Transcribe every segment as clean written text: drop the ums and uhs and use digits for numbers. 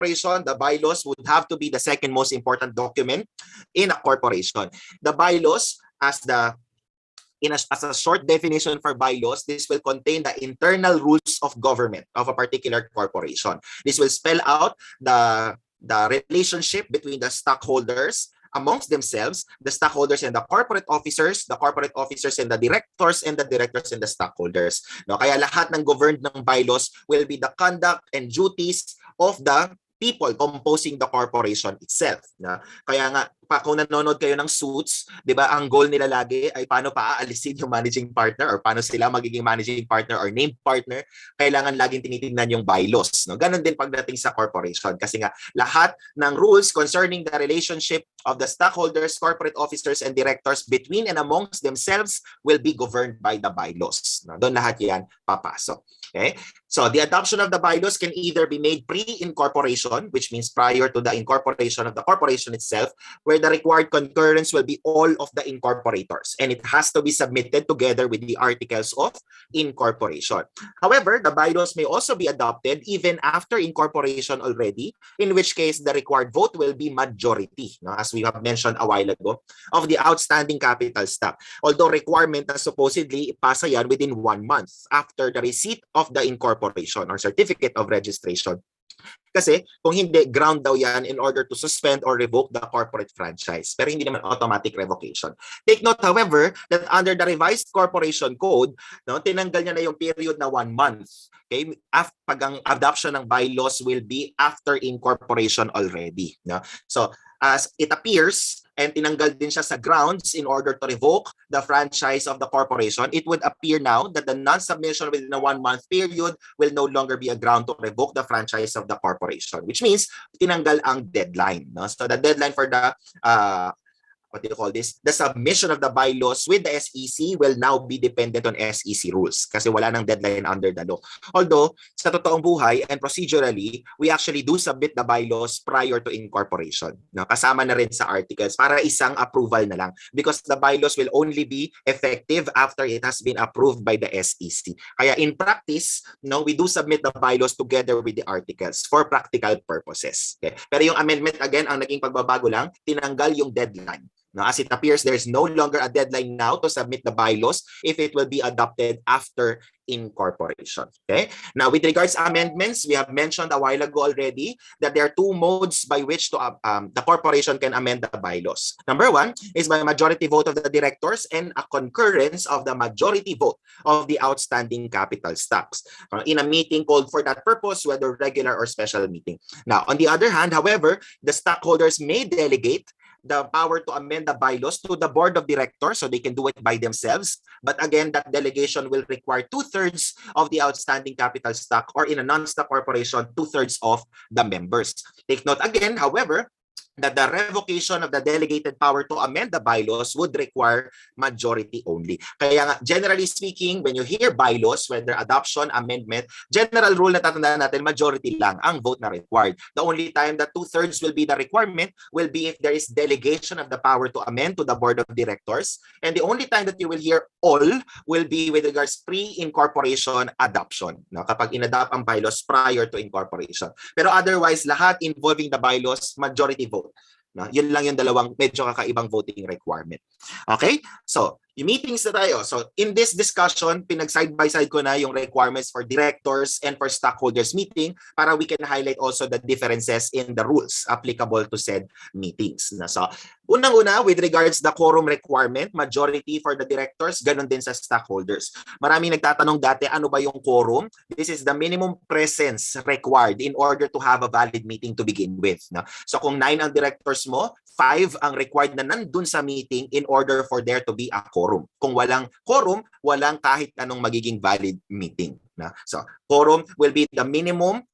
corporation, the bylaws would have to be the second most important document in a corporation. The bylaws, as a short definition for bylaws, this will contain the internal rules of government of a particular corporation. This will spell out the relationship between the stockholders amongst themselves, the stockholders and the corporate officers and the directors, and the directors and the stockholders. No, kaya lahat ng governed ng bylaws will be the conduct and duties of the people composing the corporation itself. Na? Kaya nga, kung nanonood kayo ng Suits, di ba, ang goal nila lagi ay paano paaalisin yung managing partner or paano sila magiging managing partner or named partner, kailangan laging tinitingnan yung bylaws. No? Ganon din pagdating sa corporation. Kasi nga, lahat ng rules concerning the relationship of the stockholders, corporate officers, and directors between and amongst themselves will be governed by the bylaws. No? Doon lahat yan papasok. Okay? So, the adoption of the bylaws can either be made pre-incorporation, which means prior to the incorporation of the corporation itself, where the required concurrence will be all of the incorporators, and it has to be submitted together with the articles of incorporation. However, the bylaws may also be adopted even after incorporation already, in which case the required vote will be majority, no? As we have mentioned a while ago, of the outstanding capital stock. Although requirement na supposedly ipasa yan within 1 month after the receipt of the incorporation or certificate of registration. Kasi kung hindi, ground daw yan in order to suspend or revoke the corporate franchise. Pero hindi naman automatic revocation. Take note, however, that under the revised corporation code, no, tinanggal niya na yung period na 1 month. Okay? Pag ang adoption ng bylaws will be after incorporation already. No? So, as it appears, and tinanggal din siya sa grounds in order to revoke the franchise of the corporation, it would appear now that the non-submission within a 1 month period will no longer be a ground to revoke the franchise of the corporation, which means tinanggal ang deadline. No? So the deadline for the the submission of the bylaws with the SEC will now be dependent on SEC rules kasi wala nang deadline under the law. Although, sa totoong buhay and procedurally, we actually do submit the bylaws prior to incorporation. No? Kasama na rin sa articles para isang approval na lang because the bylaws will only be effective after it has been approved by the SEC. Kaya in practice, no, we do submit the bylaws together with the articles for practical purposes. Okay? Pero yung amendment, again, ang naging pagbabago lang, tinanggal yung deadline. Now, as it appears, there is no longer a deadline now to submit the bylaws if it will be adopted after incorporation. Okay. Now, with regards to amendments, we have mentioned a while ago already that there are 2 modes by which the corporation can amend the bylaws. Number 1 is by majority vote of the directors and a concurrence of the majority vote of the outstanding capital stocks in a meeting called for that purpose, whether regular or special meeting. Now, on the other hand, however, the stockholders may delegate the power to amend the bylaws to the board of directors so they can do it by themselves. But again, that delegation will require 2/3 of the outstanding capital stock, or in a non-stock corporation, 2/3 of the members. Take note again, however, that the revocation of the delegated power to amend the bylaws would require majority only. Kaya nga, generally speaking, when you hear bylaws, whether adoption, amendment, general rule na tatandaan natin, majority lang ang vote na required. The only time that 2/3 will be the requirement will be if there is delegation of the power to amend to the board of directors. And the only time that you will hear all will be with regards pre-incorporation adoption. No? Kapag inadopt ang bylaws prior to incorporation. Pero otherwise, lahat involving the bylaws, majority vote. No? Yun lang yung dalawang medyo kakaibang voting requirement. Okay? So, yung meetings na tayo. So, in this discussion, pinag-side by side ko na yung requirements for directors and for stockholders meeting para we can highlight also the differences in the rules applicable to said meetings. So, unang-una, with regards the quorum requirement, majority for the directors, ganun din sa stockholders. Maraming nagtatanong dati, ano ba yung quorum? This is the minimum presence required in order to have a valid meeting to begin with. No? So, kung 9 ang directors mo, 5 ang required na nandun sa meeting in order for there to be a quorum. Kung walang quorum, walang kahit anong magiging valid meeting. Na? So, quorum will be the minimum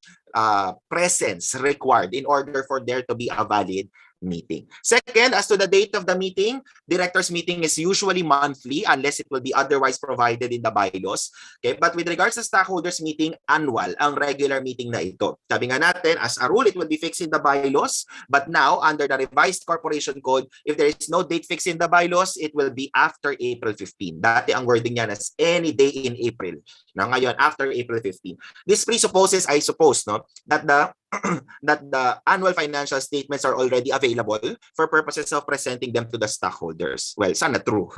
presence required in order for there to be a valid meeting. Second, as to the date of the meeting, directors meeting is usually monthly unless it will be otherwise provided in the bylaws. Okay, but with regards to stockholders meeting, annual ang regular meeting na ito. Sabi nga natin, as a rule, it will be fixed in the bylaws, but now under the revised corporation code, if there is no date fixed in the bylaws, it will be after April 15. Dati ang wording niya as any day in April. Na ngayon after April 15. This presupposes, I suppose, no, that the that the annual financial statements are already available for purposes of presenting them to the stockholders. Well, sana true.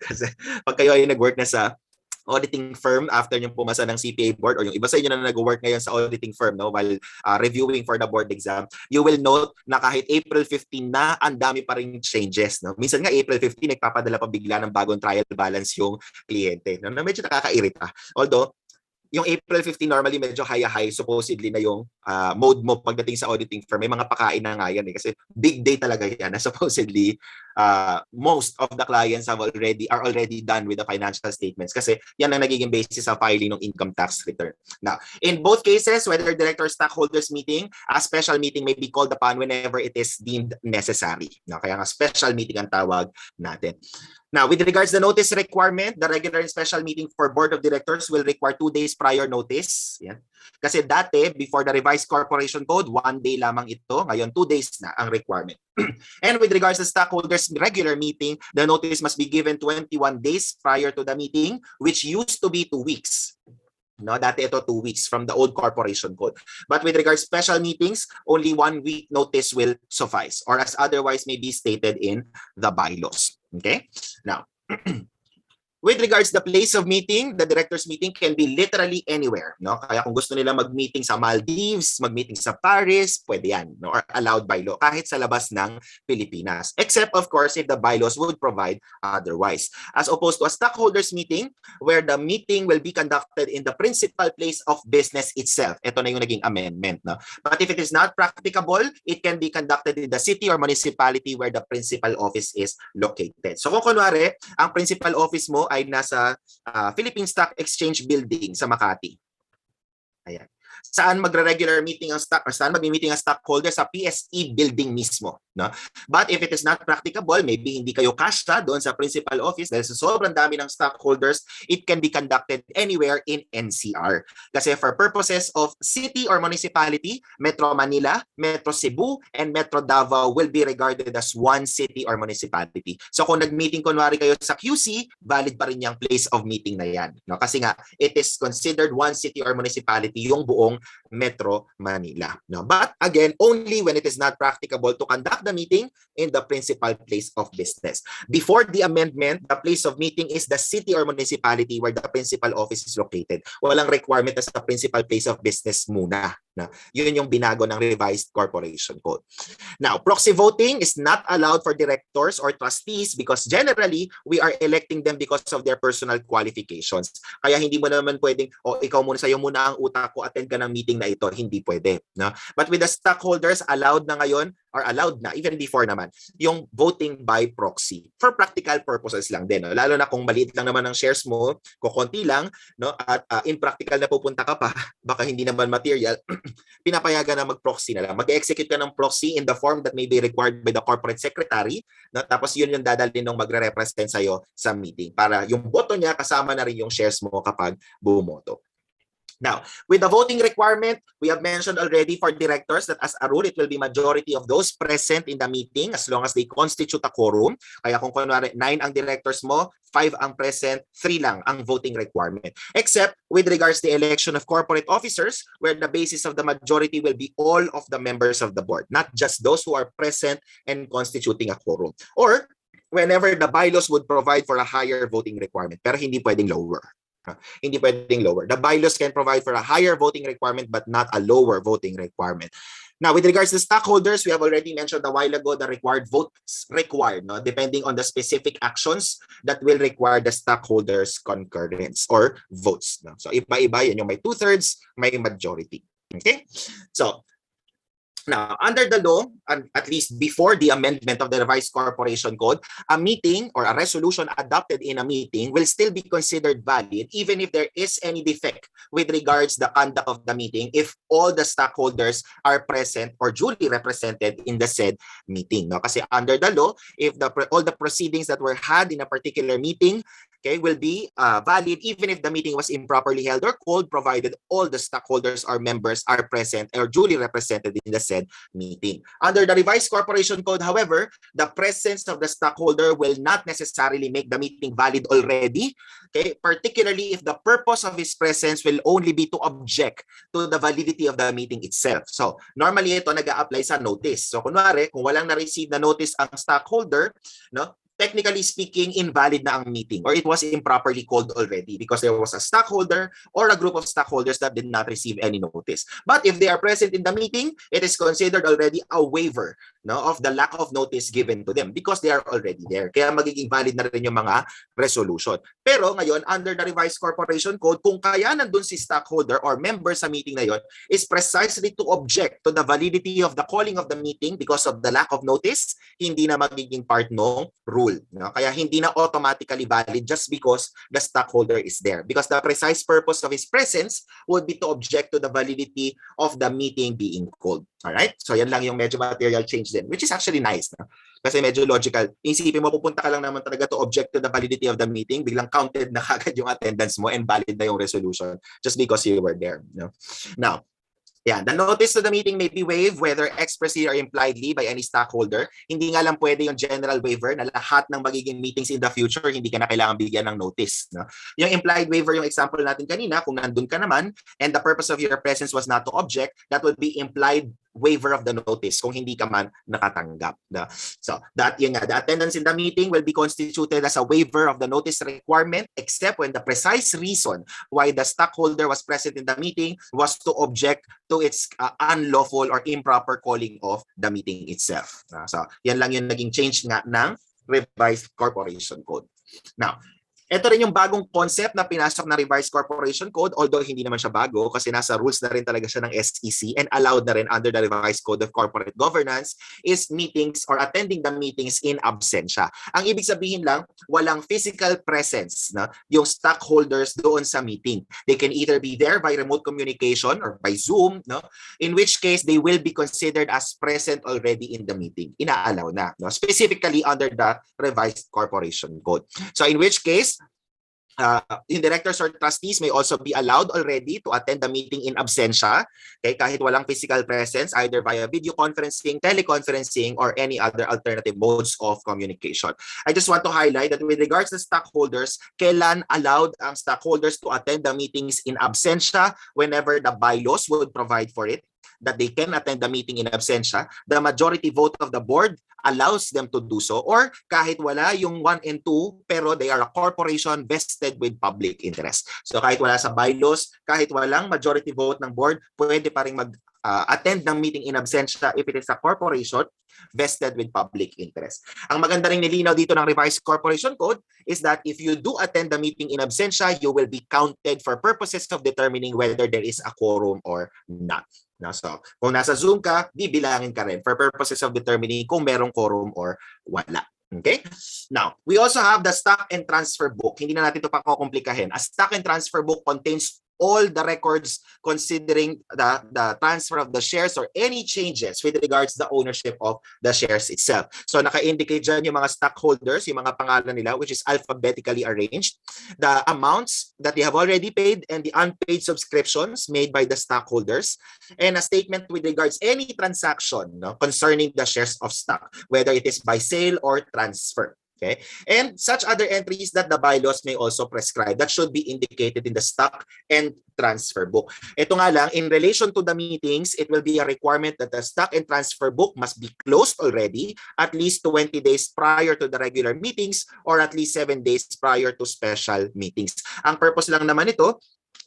Kasi pag kayo ay nag-work na sa auditing firm after yung pumasa ng CPA board or yung iba sa inyo na nag-work ngayon sa auditing firm no, while reviewing for the board exam, you will note na kahit April 15 na, ang dami pa rin changes. No? Minsan nga April 15, nagpapadala pa bigla ng bagong trial balance yung kliyente. No? Na medyo nakakairita. Although, yung April 15 normally medyo high supposedly na yung mode mo pagdating sa auditing firm. May mga pakain na nga yan eh, kasi big day talaga yan na supposedly most of the clients are already done with the financial statements kasi yan ang nagiging basis of filing ng income tax return. Now, in both cases, whether director or stockholders meeting, a special meeting may be called upon whenever it is deemed necessary. No, kaya nga special meeting ang tawag natin. Now, with regards to the notice requirement, the regular and special meeting for board of directors will require 2 days prior notice. Yan. Kasi dati, before the revised corporation code, 1 day lamang ito. Ngayon, 2 days na ang requirement. And with regards to stockholders regular meeting, the notice must be given 21 days prior to the meeting, which used to be 2 weeks. No, dati ito 2 weeks from the old corporation code. But with regards to special meetings, only 1 week notice will suffice or as otherwise may be stated in the bylaws. Okay? Now, with regards to the place of meeting, the directors meeting can be literally anywhere. No? Kaya kung gusto nila mag-meeting sa Maldives, mag-meeting sa Paris, pwede yan. No? Or allowed by law, kahit sa labas ng Pilipinas. Except, of course, if the bylaws would provide otherwise. As opposed to a stockholders meeting, where the meeting will be conducted in the principal place of business itself. Ito na yung naging amendment. No? But if it is not practicable, it can be conducted in the city or municipality where the principal office is located. So kung kunwari, ang principal office mo ay nasa Philippine Stock Exchange Building sa Makati. Ayan. Saan magre-regular meeting ang stock or saan mag-meeting ang stockholder sa PSE building mismo, no? But if it is not practicable, maybe hindi kayo kasya doon sa principal office dahil sa sobrang dami ng stockholders, it can be conducted anywhere in NCR. Kasi for purposes of city or municipality, Metro Manila, Metro Cebu, and Metro Davao will be regarded as one city or municipality. So kung nag-meeting kunwari kayo sa QC, valid pa rin yung place of meeting na yan, no? Kasi nga it is considered one city or municipality yung buong Metro Manila. No? But again, only when it is not practicable to conduct the meeting in the principal place of business. Before the amendment, the place of meeting is the city or municipality where the principal office is located. Walang requirement na sa principal place of business muna. Na yun yung binago ng revised corporation code. Now, proxy voting is not allowed for directors or trustees because generally we are electing them because of their personal qualifications. Kaya hindi mo naman pwedeng ikaw muna sa'yo muna ang utak ko, attend ka ng meeting na ito. Hindi pwede, no? But with the stockholders, allowed na ngayon or allowed na even before naman yung voting by proxy for practical purposes lang din, no? Lalo na kung maliit lang naman ang shares mo, kukunti lang, no? At impractical na pupunta ka pa, baka hindi naman material. Pinapayagan na mag-proxy na lang. Mag-execute ka ng proxy in the form that may be required by the corporate secretary. No? Tapos yun yung dadalhin ng magre-represent sa'yo sa meeting para yung boto niya kasama na rin yung shares mo kapag bumoto. Now, with the voting requirement, we have mentioned already for directors that as a rule, it will be majority of those present in the meeting as long as they constitute a quorum. Kaya kung kunwari 9 ang directors mo, 5 ang present, 3 lang ang voting requirement. Except with regards to the election of corporate officers, where the basis of the majority will be all of the members of the board, not just those who are present and constituting a quorum. Or whenever the bylaws would provide for a higher voting requirement, pero hindi pwedeng lower. Hindi pwedeng lower. The bylaws can provide for a higher voting requirement but not a lower voting requirement. Now, with regards to stockholders, we have already mentioned a while ago the required votes required, no? Depending on the specific actions that will require the stockholders' concurrence or votes. No? So, iba-iba, yan yung may 2/3, may majority. Okay? So, Now, under the law, and at least before the amendment of the revised corporation code, a meeting or a resolution adopted in a meeting will still be considered valid even if there is any defect with regards the conduct of the meeting if all the stockholders are present or duly represented in the said meeting. No? Kasi under the law, if all the proceedings that were had in a particular meeting, okay, will be valid even if the meeting was improperly held or called, provided all the stockholders or members are present or duly represented in the said meeting. Under the revised corporation code, however, the presence of the stockholder will not necessarily make the meeting valid already, okay, particularly if the purpose of his presence will only be to object to the validity of the meeting itself. So, normally ito nag-a-apply sa notice. So, kunwari, kung walang na-receive na notice ang stockholder, no, technically speaking, invalid na ang meeting or it was improperly called already because there was a stockholder or a group of stockholders that did not receive any notice. But if they are present in the meeting, it is considered already a waiver, no, of the lack of notice given to them because they are already there. Kaya magiging valid na rin yung mga resolution. Pero ngayon, under the revised corporation code, kung kaya nandun si stockholder or member sa meeting na yon is precisely to object to the validity of the calling of the meeting because of the lack of notice, hindi na magiging part ng rule. No? Kaya hindi na automatically valid just because the stockholder is there. Because the precise purpose of his presence would be to object to the validity of the meeting being called. Alright? So yan lang yung medyo material change din, which is actually nice. No? Kasi medyo logical. Isipin mo, pupunta ka lang naman talaga to object to the validity of the meeting, biglang counted na kagad yung attendance mo and valid na yung resolution just because you were there. No? Now, yeah, the notice to the meeting may be waived whether expressly or impliedly by any stockholder. Hindi nga lang pwede yung general waiver na lahat ng magiging meetings in the future, hindi ka na kailangan bigyan ng notice. No? Yung implied waiver, yung example natin kanina, kung nandun ka naman and the purpose of your presence was not to object, that would be implied waiver of the notice kung hindi ka man nakatanggap. No? So, that yun nga, the attendance in the meeting will be constituted as a waiver of the notice requirement except when the precise reason why the stockholder was present in the meeting was to object to its unlawful or improper calling of the meeting itself. So, yan lang yung naging change nga ng revised corporation code. Now, ito rin yung bagong concept na pinasok na revised corporation code, although hindi naman siya bago kasi nasa rules na rin talaga siya ng SEC and allowed na rin under the revised code of corporate governance is meetings or attending the meetings in absentia. Ang ibig sabihin lang, walang physical presence na yung stockholders doon sa meeting. They can either be there by remote communication or by Zoom, no? In which case they will be considered as present already in the meeting. Inaalaw na, no? Specifically under the revised corporation code. So in which case, yung directors or trustees may also be allowed already to attend the meeting in absentia, okay, kahit walang physical presence, either via video conferencing, teleconferencing, or any other alternative modes of communication. I just want to highlight that with regards to stockholders, kailan allowed ang stockholders to attend the meetings in absentia whenever the bylaws would provide for it, that they can attend the meeting in absentia, the majority vote of the board allows them to do so, or kahit wala yung 1 and 2, pero they are a corporation vested with public interest. So kahit wala sa bylaws, kahit walang majority vote ng board, pwede pa rin attend ng meeting in absentia if it is a corporation vested with public interest. Ang maganda ring nilinaw dito ng revised corporation code is that if you do attend the meeting in absentia, you will be counted for purposes of determining whether there is a quorum or not. No, so, kung nasa Zoom ka, bibilangin ka rin for purposes of determining kung merong quorum or wala. Okay? Now, we also have the stock and transfer book. Hindi na natin ito pakukomplikahin. A stock and transfer book contains all the records considering the transfer of the shares or any changes with regards to the ownership of the shares itself. So naka-indicate dyan yung mga stockholders, yung mga pangalan nila, which is alphabetically arranged, the amounts that they have already paid and the unpaid subscriptions made by the stockholders, and a statement with regards any transaction, no, concerning the shares of stock, whether it is by sale or transfer. Okay, and such other entries that the bylaws may also prescribe that should be indicated in the stock and transfer book. Ito nga lang, in relation to the meetings, it will be a requirement that the stock and transfer book must be closed already at least 20 days prior to the regular meetings or at least 7 days prior to special meetings. Ang purpose lang naman ito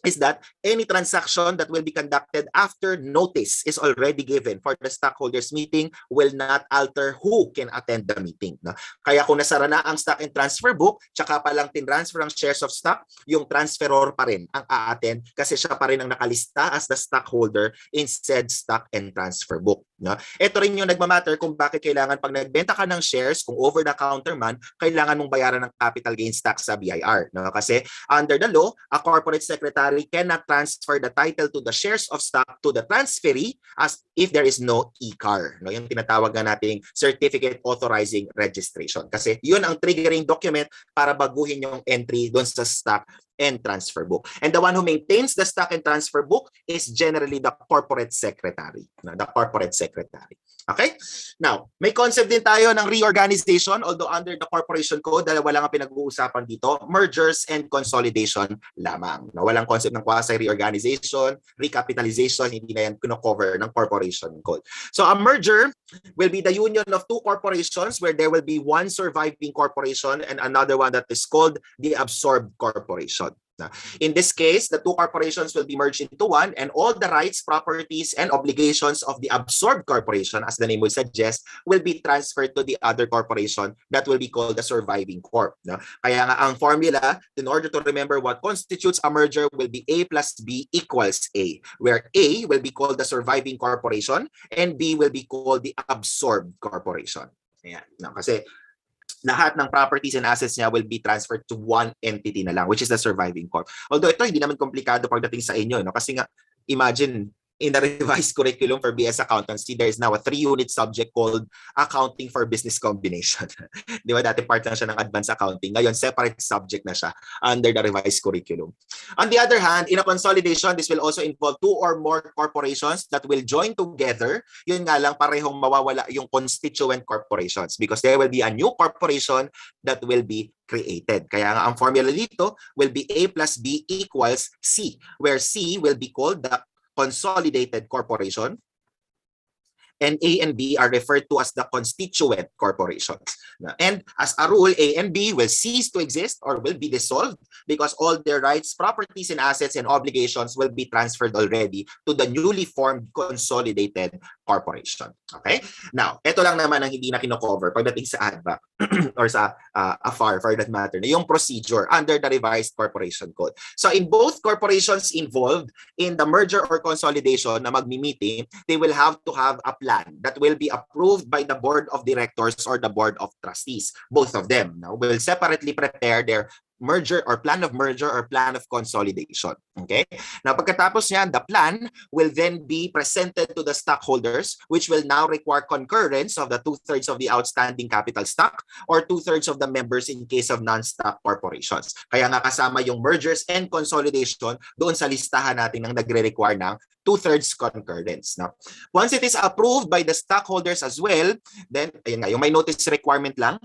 is that any transaction that will be conducted after notice is already given for the stockholders meeting will not alter who can attend the meeting. No? Kaya kung nasara na ang stock and transfer book, tsaka pa lang tinransfer ang shares of stock, yung transferor pa rin ang a-attend kasi siya pa rin ang nakalista as the stockholder in said stock and transfer book. No? Ito rin yung nagmamatter kung bakit kailangan pag nagbenta ka ng shares, kung over the counter man, kailangan mong bayaran ng capital gains tax sa BIR. No? Kasi under the law, a corporate secretary cannot transfer the title to the shares of stock to the transferee as if there is no e-car. No? Yung tinatawag na nating certificate authorizing registration. Kasi yun ang triggering document para baguhin yung entry doon sa stock and transfer book. And the one who maintains the stock and transfer book is generally the corporate secretary. The corporate secretary. Okay? Now, may concept din tayo ng reorganization, although under the corporation code, dahil wala nga pinag-uusapan dito, mergers and consolidation lamang. No, walang concept ng quasi-reorganization, recapitalization, hindi na yan kino-cover ng corporation code. So a merger will be the union of two corporations where there will be one surviving corporation and another one that is called the absorbed corporation. In this case, the two corporations will be merged into one, and all the rights, properties, and obligations of the absorbed corporation, as the name will suggest, will be transferred to the other corporation that will be called the surviving corp. Kaya nga ang formula, in order to remember what constitutes a merger, will be A plus B equals A, where A will be called the surviving corporation and B will be called the absorbed corporation. Ayan. Kasi lahat ng properties and assets niya will be transferred to one entity na lang, which is the surviving corp. Although ito hindi naman komplikado pagdating sa inyo, no? Kasi nga, imagine, in the revised curriculum for BS Accountancy, there is now a 3-unit subject called Accounting for Business Combination. Di ba? Dati part lang siya ng advanced accounting. Ngayon, separate subject na siya under the revised curriculum. On the other hand, in a consolidation, this will also involve 2 or more corporations that will join together. Yun nga lang, parehong mawawala yung constituent corporations because there will be a new corporation that will be created. Kaya nga ang formula dito will be A plus B equals C, where C will be called the consolidated corporation, and A and B are referred to as the constituent corporations. And as a rule, A and B will cease to exist or will be dissolved because all their rights, properties, and assets and obligations will be transferred already to the newly formed consolidated corporation. Okay? Now, ito lang naman ang hindi na kino-cover pagdating sa ADVAC or sa AFAR for that matter, yung procedure under the revised corporation code. So in both corporations involved in the merger or consolidation na magmi-meeting, they will have to have a plan that will be approved by the board of directors or the board of trustees. Both of them now will separately prepare their merger or plan of merger or plan of consolidation. Okay? Now, pagkatapos niyan, the plan will then be presented to the stockholders, which will now require concurrence of the 2/3 of the outstanding capital stock or 2/3 of the members in case of non-stock corporations. Kaya nga kasama yung mergers and consolidation doon sa listahan natin ng nagre-require ng 2/3 concurrence. Now, once it is approved by the stockholders as well, then, ayun nga, yung may notice requirement lang,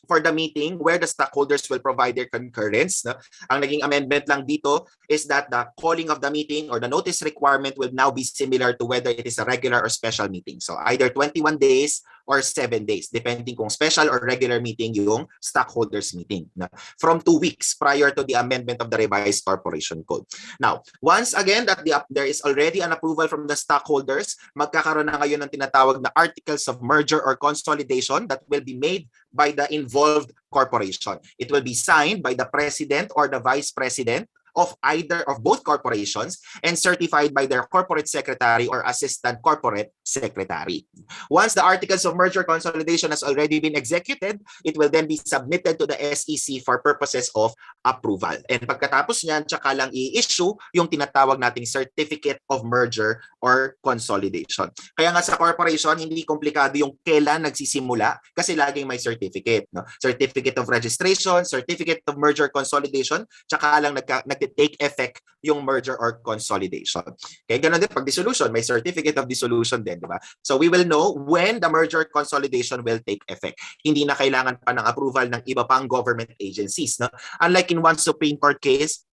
for the meeting where the stockholders will provide their concurrence. No? Ang naging amendment lang dito is that the calling of the meeting or the notice requirement will now be similar to whether it is a regular or special meeting. So either 21 days or 7 days, depending kung special or regular meeting yung stockholders meeting. No? From 2 weeks prior to the amendment of the revised corporation code. Now, once again that there is already an approval from the stockholders, magkakaroon na ngayon ng tinatawag na articles of merger or consolidation that will be made by the involved corporation. It will be signed by the president or the vice president of either of both corporations and certified by their corporate secretary or assistant corporate secretary. Once the articles of merger consolidation has already been executed, it will then be submitted to the SEC for purposes of approval. And pagkatapos niyan, tsaka lang i-issue yung tinatawag nating certificate of merger or consolidation. Kaya nga sa corporation, hindi komplikado yung kailan nagsisimula kasi laging may certificate. No? Certificate of registration, certificate of merger consolidation, tsaka lang nag-take effect yung merger or consolidation. Kaya ganoon din pag dissolution, may certificate of dissolution din, di ba? So we will know when the merger consolidation will take effect. Hindi na kailangan pa ng approval ng iba pang government agencies. No? Unlike in one Supreme Court case,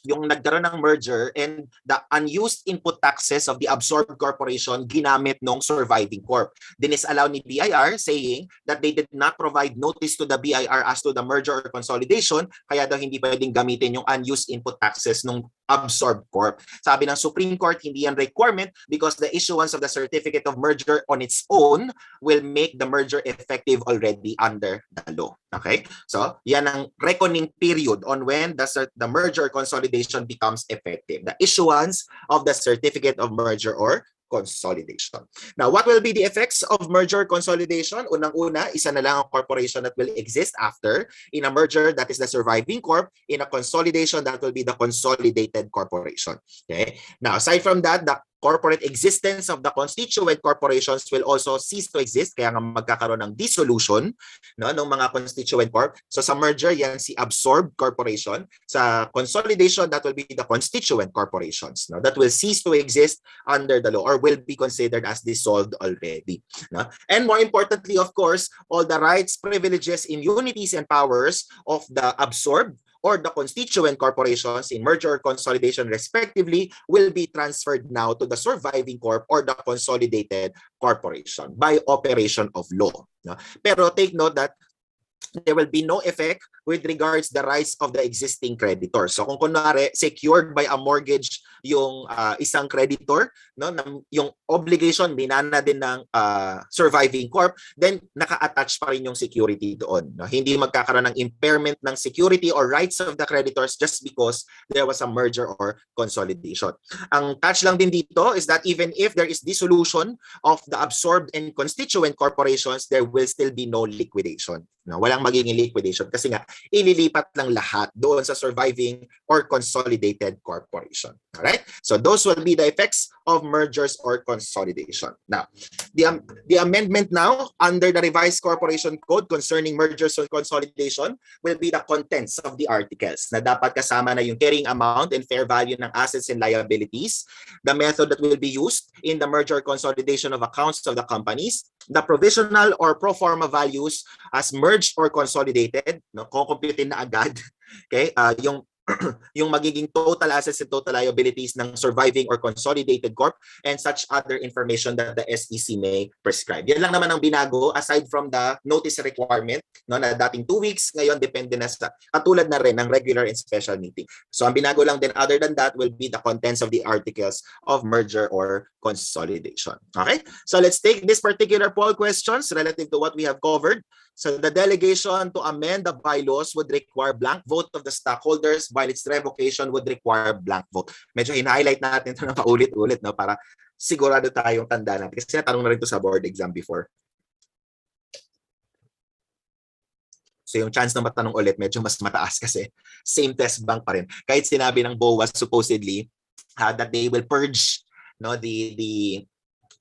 yung nagkaroon ng merger and the unused input taxes of the absorbed corporation ginamit nung surviving corp. Dinisallow ni BIR saying that they did not provide notice to the BIR as to the merger or consolidation, kaya daw hindi pwedeng gamitin yung unused input taxes nung absorbed corp. Sabi ng Supreme Court, hindi yan requirement because the issuance of the certificate of merger on its own will make the merger effective already under the law. Okay? So, yan ang reckoning period on when the merger consolidation becomes effective. The issuance of the certificate of merger or consolidation. Now, what will be the effects of merger consolidation? Unang-una, isa na lang ang corporation that will exist after. In a merger, that is the surviving corp. In a consolidation, that will be the consolidated corporation. Okay. Now, aside from that, the corporate existence of the constituent corporations will also cease to exist, kaya nga magkakaroon ng dissolution, no, ng mga constituent corp. So sa merger, yan si absorbed corporation. Sa consolidation, that will be the constituent corporations, no, that will cease to exist under the law or will be considered as dissolved already. No? And more importantly, of course, all the rights, privileges, immunities, and powers of the absorbed or the constituent corporations in merger or consolidation respectively will be transferred now to the surviving corp or the consolidated corporation by operation of law. No? Pero take note that there will be no effect with regards the rights of the existing creditors. So kung kunwari secured by a mortgage yung isang creditor, no, yung obligation binana din ng surviving corp, then naka-attach pa rin yung security doon. No? Hindi magkakaroon ng impairment ng security or rights of the creditors just because there was a merger or consolidation. Ang catch lang din dito is that even if there is dissolution of the absorbed and constituent corporations, there will still be no liquidation. No, walang magiging liquidation kasi nga ililipat lang lahat doon sa surviving or consolidated corporation. All right? So those will be the effects of mergers or consolidation. Now, the amendment now under the revised corporation code concerning mergers or consolidation will be the contents of the articles na dapat kasama na yung carrying amount and fair value ng assets and liabilities, the method that will be used in the merger or consolidation of accounts of the companies, the provisional or pro forma values as merged or consolidated, no, kukumputin na agad, okay, yung magiging total assets and total liabilities ng surviving or consolidated corp and such other information that the SEC may prescribe. Yan lang naman ang binago aside from the notice requirement, no, na dating 2 weeks, ngayon depende na sa katulad na rin ng regular and special meeting. So ang binago lang din other than that will be the contents of the articles of merger or consolidation. Okay? So let's take this particular poll questions relative to what we have covered. So the delegation to amend the bylaws would require blank vote of the stockholders while its revocation would require blank vote. Medyo in-highlight natin ito na paulit-ulit, no, para sigurado tayong tanda natin. Kasi natanong na rin ito sa board exam before. So yung chance na matanong ulit medyo mas mataas kasi same test bank pa rin. Kahit sinabi ng BOA supposedly that they will purge, no, the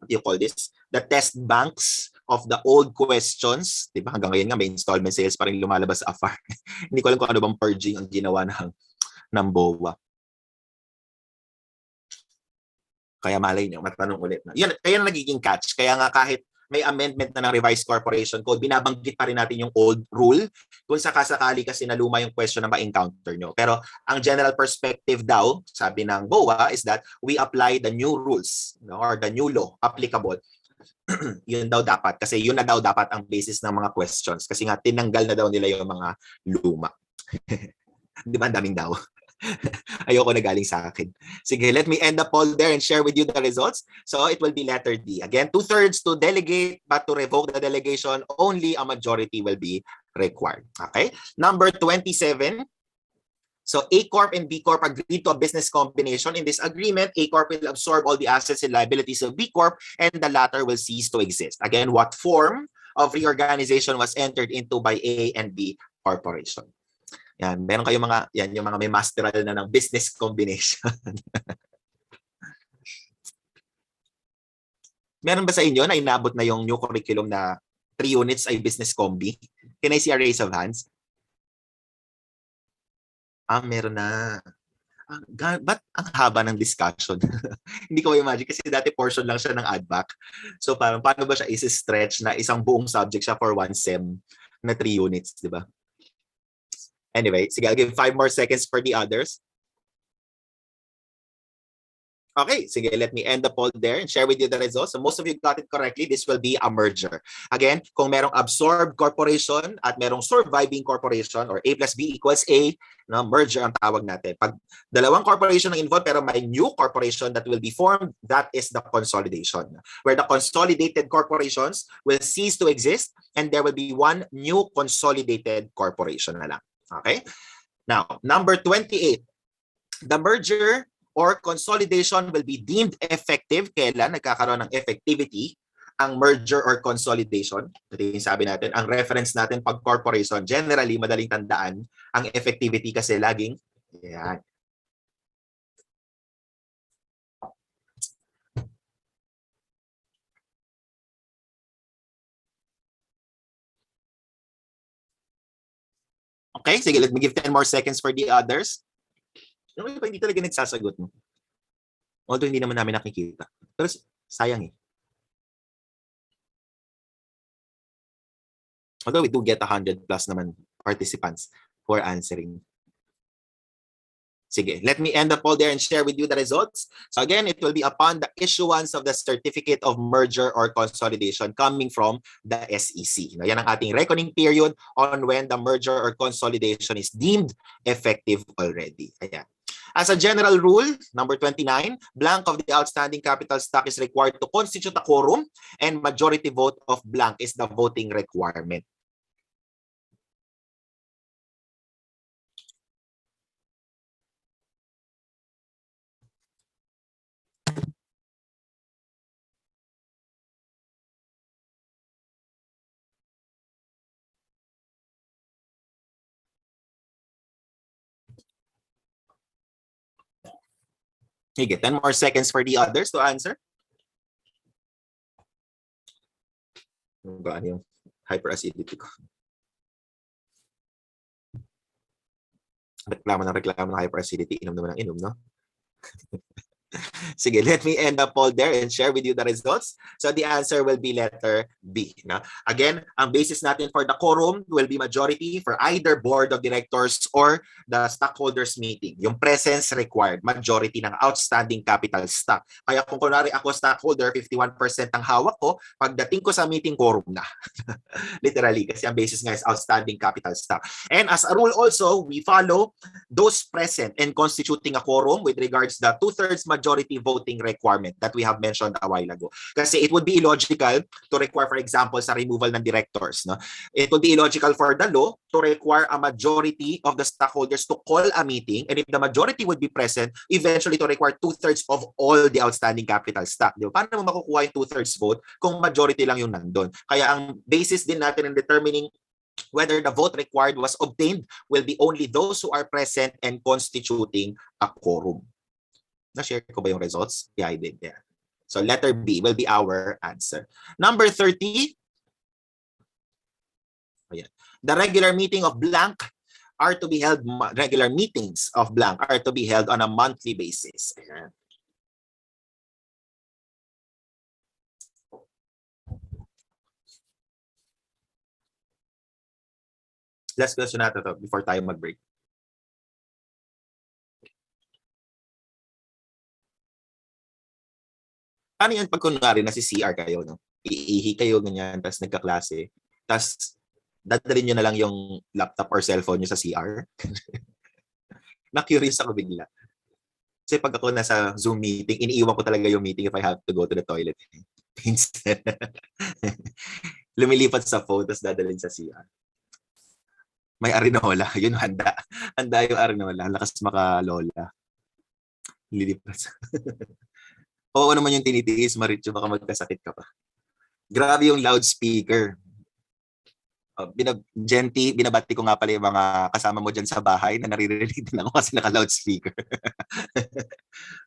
what do you call this? The test banks of the old questions, di ba? Hanggang ngayon nga may installment sales pa rin lumalabas sa AFAR. Hindi ko alam kung ano bang purging ang ginawa ng BOA. Kaya malay nyo, matanong ulit na. Yan, kaya nagiging catch. Kaya nga kahit may amendment na ng revised corporation code, binabanggit pa rin natin yung old rule kung sakasakali kasi na luma yung question na ma-encounter nyo. Pero ang general perspective daw, sabi ng BOA, is that we apply the new rules, no, or the new law applicable. Yun daw dapat kasi yun na daw dapat ang basis ng mga questions kasi nga tinanggal na daw nila yung mga luma. Di ba, daming daw. Ayoko na galing sa akin. Sige, let me end the poll there and share with you the results. So it will be letter D. Again, 2/3 to delegate, but to revoke the delegation, only a majority will be required. Okay? Number 27. So A Corp and B Corp agreed to a business combination. In this agreement, A Corp will absorb all the assets and liabilities of B Corp and the latter will cease to exist. Again, what form of reorganization was entered into by A and B Corporation? Yan, meron kayong mga, yan, yung mga may masteral na ng business combination. Meron ba sa inyo na inabot na yung new curriculum na 3 units ay business combi? Can I see a raise of hands? Meron na. Ba't ang haba ng discussion? Hindi ko imagine kasi dati portion lang siya ng ADVAC. So parang paano ba siya isi-stretch na isang buong subject siya for 1 sem na 3 units, di ba? Anyway, sige, I'll give 5 more seconds for the others. Okay, sige, let me end the poll there and share with you the results. So most of you got it correctly. This will be a merger. Again, kung merong absorbed corporation at merong surviving corporation or A plus B equals A, no, merger ang tawag natin. Pag dalawang corporation ang involved pero may new corporation that will be formed, that is the consolidation. Where the consolidated corporations will cease to exist and there will be one new consolidated corporation na lang. Okay? Now, number 28. The merger or consolidation will be deemed effective. Kailan nagkakaroon ng effectivity ang merger or consolidation? Ito yung sabi natin, ang reference natin pag corporation, generally, madaling tandaan ang effectivity kasi laging, yan. Okay, sige, let me give 10 more seconds for the others. Yung iba hindi talaga nagsasagot mo. Although hindi naman namin nakikita. Pero sayang eh. Although we do get 100 plus naman participants who are answering. Sige, let me end the poll there and share with you the results. So again, it will be upon the issuance of the certificate of merger or consolidation coming from the SEC. No, yan ang ating reckoning period on when the merger or consolidation is deemed effective already. Ayan. As a general rule, number 29, blank of the outstanding capital stock is required to constitute a quorum and majority vote of blank is the voting requirement. Okay, 10 more seconds for the others to answer. Ano yung hyperacidity ko? Reklamo ng hyperacidity. Inom naman ng inom, no? Sige, let me end the poll there and share with you the results. So the answer will be letter B. No? Again, ang basis natin for the quorum will be majority for either board of directors or the stockholders meeting. Yung presence required, majority ng outstanding capital stock. Kaya kung kunwari ako stockholder, 51% ang hawak ko, pagdating ko sa meeting, quorum na. Literally, kasi ang basis nga is outstanding capital stock. And as a rule also, we follow those present and constituting a quorum with regards the 2/3 majority voting requirement that we have mentioned a while ago. Kasi it would be illogical to require, for example, sa removal ng directors. No? It would be illogical for the law to require a majority of the stockholders to call a meeting, and if the majority would be present, eventually to require 2/3 of all the outstanding capital stock. Di ba? Paano mo makukuha yung 2/3 vote kung majority lang yung nandun? Kaya ang basis din natin in determining whether the vote required was obtained will be only those who are present and constituting a quorum. Na-share ko ba yung results? Yeah, I did. Yeah. So letter B will be our answer. Number 30. Ayan. The regular meeting of blank are to be held, regular meetings of blank are to be held on a monthly basis. Ayan. Last question natin to before tayo mag-break. Ano yan pag kunwari nasi CR kayo, no? Iihi kayo, ganyan, tapos nagkaklase, tapos dadalhin nyo na lang yung laptop or cellphone nyo sa CR? Na-curious ako bigla. Kasi pag ako nasa Zoom meeting, iniiwan ko talaga yung meeting if I have to go to the toilet. Lumilipat sa phone, tapos dadalhin sa CR. May Arinola. Yun, handa. Handa yung Arinola. Lakas makalola. Lilipat. Oo naman yung tinitiis, Maritcho, baka magkasakit ka pa. Grabe yung loudspeaker. Genty, binabati ko nga pala yung mga kasama mo dyan sa bahay na naririnig din ako kasi naka-loudspeaker.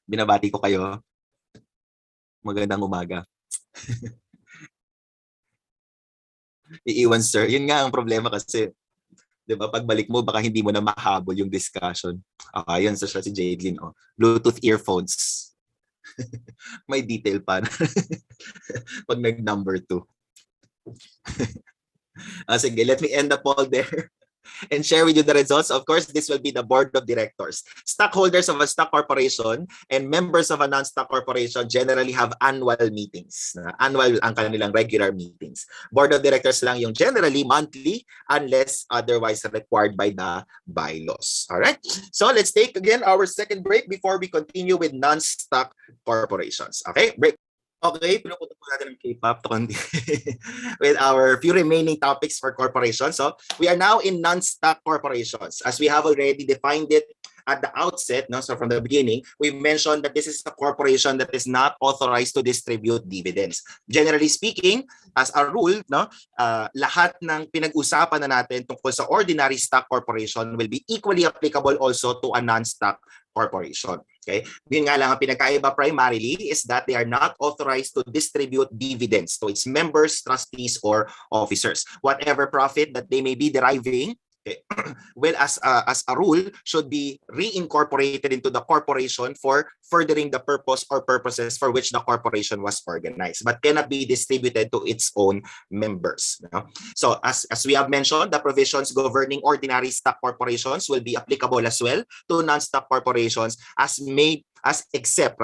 Binabati ko kayo. Magandang umaga. Iiwan, sir. Yun nga ang problema kasi, di ba, pagbalik mo, baka hindi mo na mahabol yung discussion. Okay, yun, so siya si Jadelyn. Oh. Bluetooth earphones. May detail pa. Pag nag-number 2. Sige, let me end the poll there and share with you the results. Of course, this will be the board of directors. Stockholders of a stock corporation and members of a non-stock corporation generally have annual meetings. Annual ang kanilang regular meetings. Board of directors lang yung generally monthly unless otherwise required by the bylaws. All right? So let's take again our second break before we continue with non-stock corporations. Okay? Break. Okay, pinupunta po natin ng K-pop with our few remaining topics for corporations. So we are now in non-stock corporations. As we have already defined it at the outset, no, so from the beginning, we mentioned that this is a corporation that is not authorized to distribute dividends. Generally speaking, as a rule, no, lahat ng pinag-usapan na natin tungkol sa ordinary stock corporation will be equally applicable also to a non-stock corporation. Okay? Yun nga lang ang pinagkaiba primarily is that they are not authorized to distribute dividends to its members, trustees, or officers. Whatever profit that they may be deriving, okay, well, as a rule, should be reincorporated into the corporation for furthering the purpose or purposes for which the corporation was organized, but cannot be distributed to its own members. No? So as we have mentioned, the provisions governing ordinary stock corporations will be applicable as well to non-stock corporations except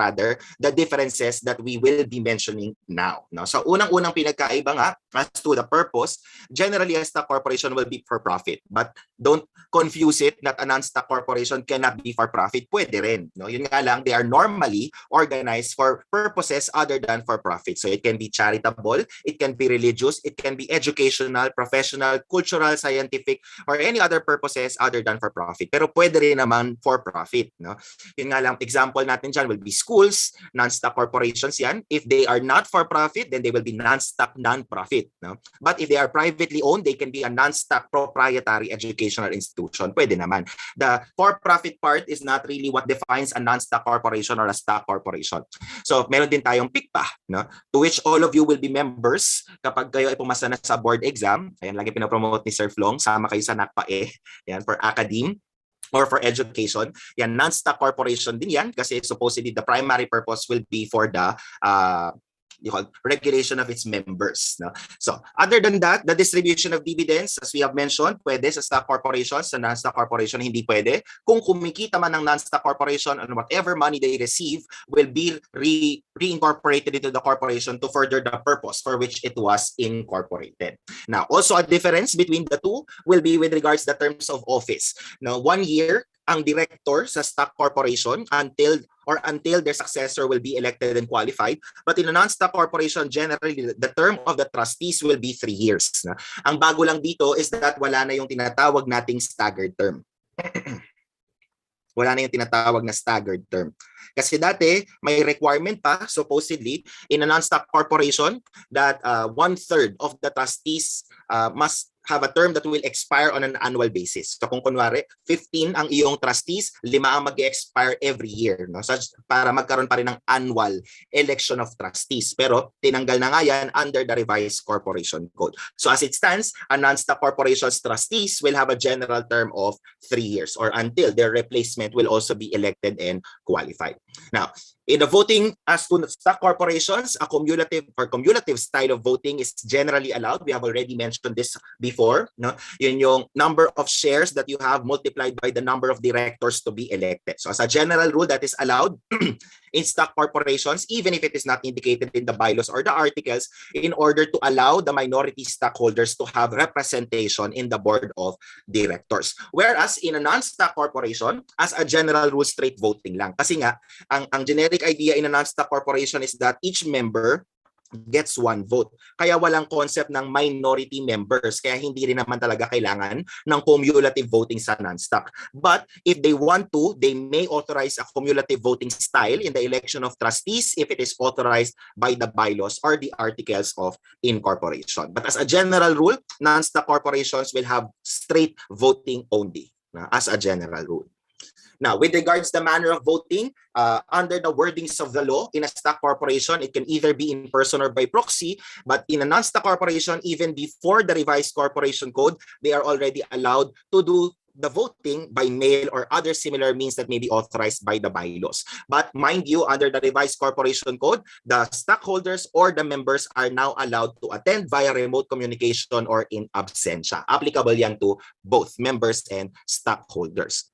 the differences that we will be mentioning now. No? So unang-unang pinagkaiba nga as to the purpose, generally a stock corporation will be for profit, but don't confuse it that a non-stock corporation cannot be for profit. Pwede rin. No? Yun nga lang, they are normally organized for purposes other than for profit. So it can be charitable, it can be religious, it can be educational, professional, cultural, scientific, or any other purposes other than for profit. Pero pwede rin naman for profit. No? Yun nga lang, example natin dyan will be schools, non-stock corporations yan. If they are not for profit, then they will be non-stock, non-profit. No? But if they are privately owned, they can be a non-stock proprietary educational institution. Pwede naman. The for-profit part is not really what defines a non-stock corporation or a stock corporation. So meron din tayong PICPA, no? To which all of you will be members kapag kayo ay pumasa na sa board exam. Ayan, lagi pinapromote ni Sir Flong. Sama kayo sa NACPAE. Ayan, for academe or for education. Yan, non-stock corporation din yan kasi supposedly the primary purpose will be for the regulation of its members. No? So, other than that, the distribution of dividends, as we have mentioned, pwede sa stock corporations, sa non-stock corporation, hindi pwede. Kung kumikita man ng non-stock corporation and whatever money they receive will be reincorporated into the corporation to further the purpose for which it was incorporated. Now, also a difference between the two will be with regards to the terms of office. Now, 1 year ang director sa stock corporation until their successor will be elected and qualified. But in a non-stock corporation, generally, the term of the trustees will be 3 years. Ang bago lang dito is that wala na yung tinatawag nating staggered term. Wala na yung tinatawag na staggered term. Kasi dati, may requirement pa, supposedly, in a non-stock corporation that 1/3 of the trustees must have a term that will expire on an annual basis. So kung kunwari, 15 ang iyong trustees, 5 ang mag-expire every year. No? So, para magkaroon pa rin ng annual election of trustees. Pero tinanggal na nga yan under the revised corporation code. So as it stands, a non-stock corporation's trustees will have a general term of 3 years or until their replacement will also be elected and qualified. Now, in the voting as to stock corporations, a cumulative style of voting is generally allowed. We have already mentioned this before. No? Yun yung number of shares that you have multiplied by the number of directors to be elected. So as a general rule, that is allowed in stock corporations, even if it is not indicated in the bylaws or the articles, in order to allow the minority stockholders to have representation in the board of directors. Whereas in a non-stock corporation, as a general rule, straight voting lang. Kasi nga, ang generic idea in a non-stock corporation is that each member gets 1 vote. Kaya walang concept ng minority members. Kaya hindi rin naman talaga kailangan ng cumulative voting sa non-stock. But if they want to, they may authorize a cumulative voting style in the election of trustees if it is authorized by the bylaws or the articles of incorporation. But as a general rule, non-stock corporations will have straight voting only, as a general rule. Now, with regards to the manner of voting, under the wordings of the law, in a stock corporation, it can either be in person or by proxy, but in a non-stock corporation, even before the revised corporation code, they are already allowed to do the voting by mail or other similar means that may be authorized by the bylaws. But mind you, under the revised corporation code, the stockholders or the members are now allowed to attend via remote communication or in absentia. Applicable yan to both members and stockholders.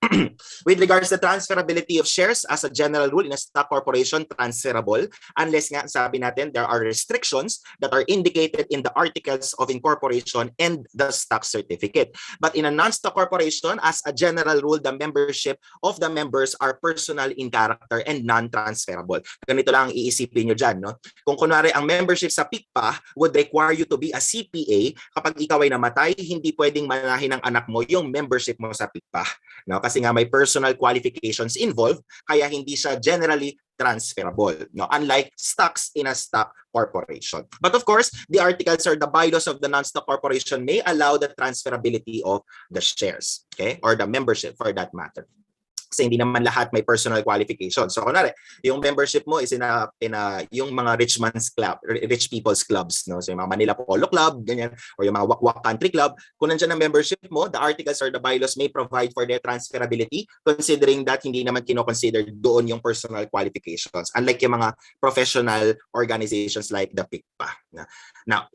With regards to transferability of shares, as a general rule, in a stock corporation, transferable unless nga sabi natin there are restrictions that are indicated in the articles of incorporation and the stock certificate. But in a non-stock corporation, Corporation, as a general rule, the membership of the members are personal in character and non-transferable. Ganito lang ang iisipin nyo dyan. No? Kung kunwari ang membership sa PICPA would require you to be a CPA, kapag ikaw ay namatay, hindi pwedeng manahin ng anak mo yung membership mo sa PICPA. No? Kasi nga may personal qualifications involved, kaya hindi siya generally transferable, no? Unlike stocks in a stock corporation. But of course, the articles or the bylaws of the non-stock corporation may allow the transferability of the shares, okay, or the membership for that matter. Kasi hindi naman lahat may personal qualification. So kunwari, yung membership mo is in yung mga rich man's club, rich people's clubs, no? So yung mga Manila Polo Club, ganyan, or yung mga Wakwak Country Club, kung nandiyan ang membership mo, the articles or the bylaws may provide for their transferability, considering that hindi naman kino-consider doon yung personal qualifications, unlike yung mga professional organizations like the PICPA. Now,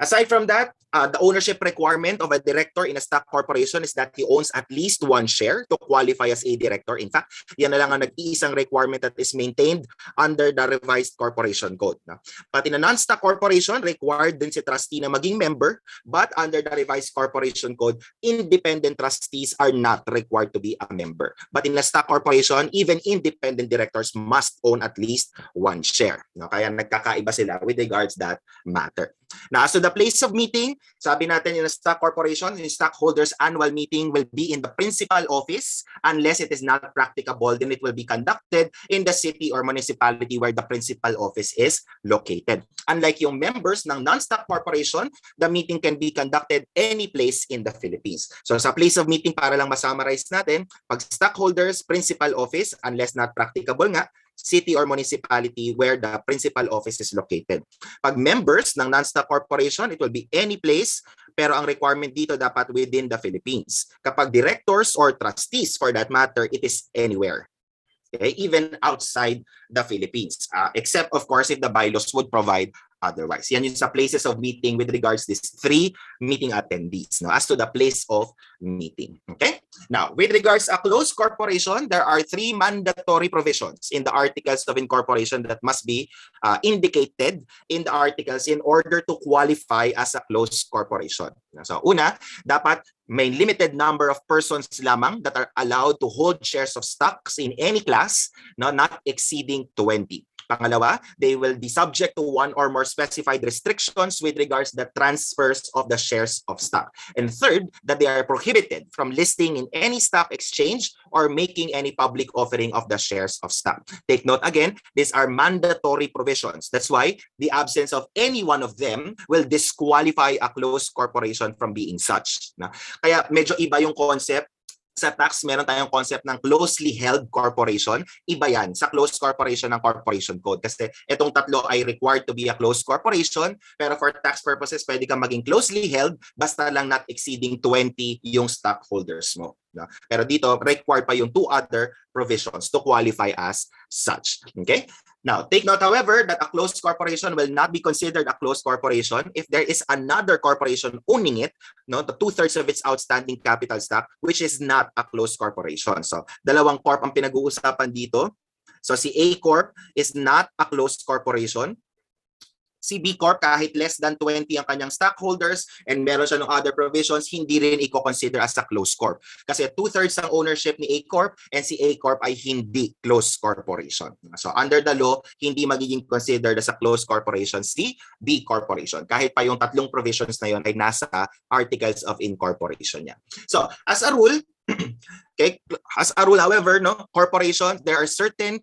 aside from that, the ownership requirement of a director in a stock corporation is that he owns at least one share to qualify as a director. In fact, yan na lang ang nag-iisang requirement that is maintained under the revised corporation code. But in a non-stock corporation, required din si trustee na maging member, but under the revised corporation code, independent trustees are not required to be a member. But in a stock corporation, even independent directors must own at least one share. No? Kaya nagkakaiba sila with regards that matter. Now, as to the place of meeting, sabi natin in a stock corporation, the stockholders' annual meeting will be in the principal office. Unless it is not practicable, then it will be conducted in the city or municipality where the principal office is located. Unlike yung members ng non-stock corporation, the meeting can be conducted any place in the Philippines. So sa place of meeting, para lang masummarize natin, pag stockholders, principal office, unless not practicable nga, city or municipality where the principal office is located. Pag members ng non-stock corporation, it will be any place, pero ang requirement dito dapat within the Philippines. Kapag directors or trustees for that matter, it is anywhere. Okay? Even outside the Philippines. Except of course if the bylaws would provide otherwise. Yan yung sa places of meeting with regards to these three meeting attendees, no? As to the place of meeting. Okay? Now, with regards to a closed corporation, there are three mandatory provisions in the articles of incorporation that must be indicated in the articles in order to qualify as a closed corporation. So, una, dapat may limited number of persons lamang that are allowed to hold shares of stocks in any class, no, not exceeding 20. Pangalawa, they will be subject to one or more specified restrictions with regards to the transfers of the shares of stock. And third, that they are prohibited from listing in any stock exchange or making any public offering of the shares of stock. Take note again, these are mandatory provisions. That's why the absence of any one of them will disqualify a closed corporation from being such. Kaya medyo iba yung concept. Sa tax, meron tayong concept ng closely held corporation. Iba yan sa closed corporation ng corporation code. Kasi itong tatlo ay required to be a closed corporation. Pero for tax purposes, pwede kang maging closely held basta lang not exceeding 20 yung stockholders mo. No? Pero dito, required pa yung two other provisions to qualify as such. Okay? Now, take note, however, that a closed corporation will not be considered a closed corporation if there is another corporation owning it, no, the 2/3 of its outstanding capital stock, which is not a closed corporation. So, dalawang corp ang pinag-uusapan dito. So, si A Corp is not a closed corporation. Si B Corp, kahit less than 20 ang kanyang stockholders and meron siya ng other provisions, hindi rin i-consider as a closed corp. Kasi 2/3 ang ownership ni A Corp and si A Corp ay hindi closed corporation. So under the law, hindi magiging considered as a closed corporation si B Corporation. Kahit pa yung tatlong provisions na yon ay nasa articles of incorporation niya. So as a rule, okay, however, no, corporations, there are certain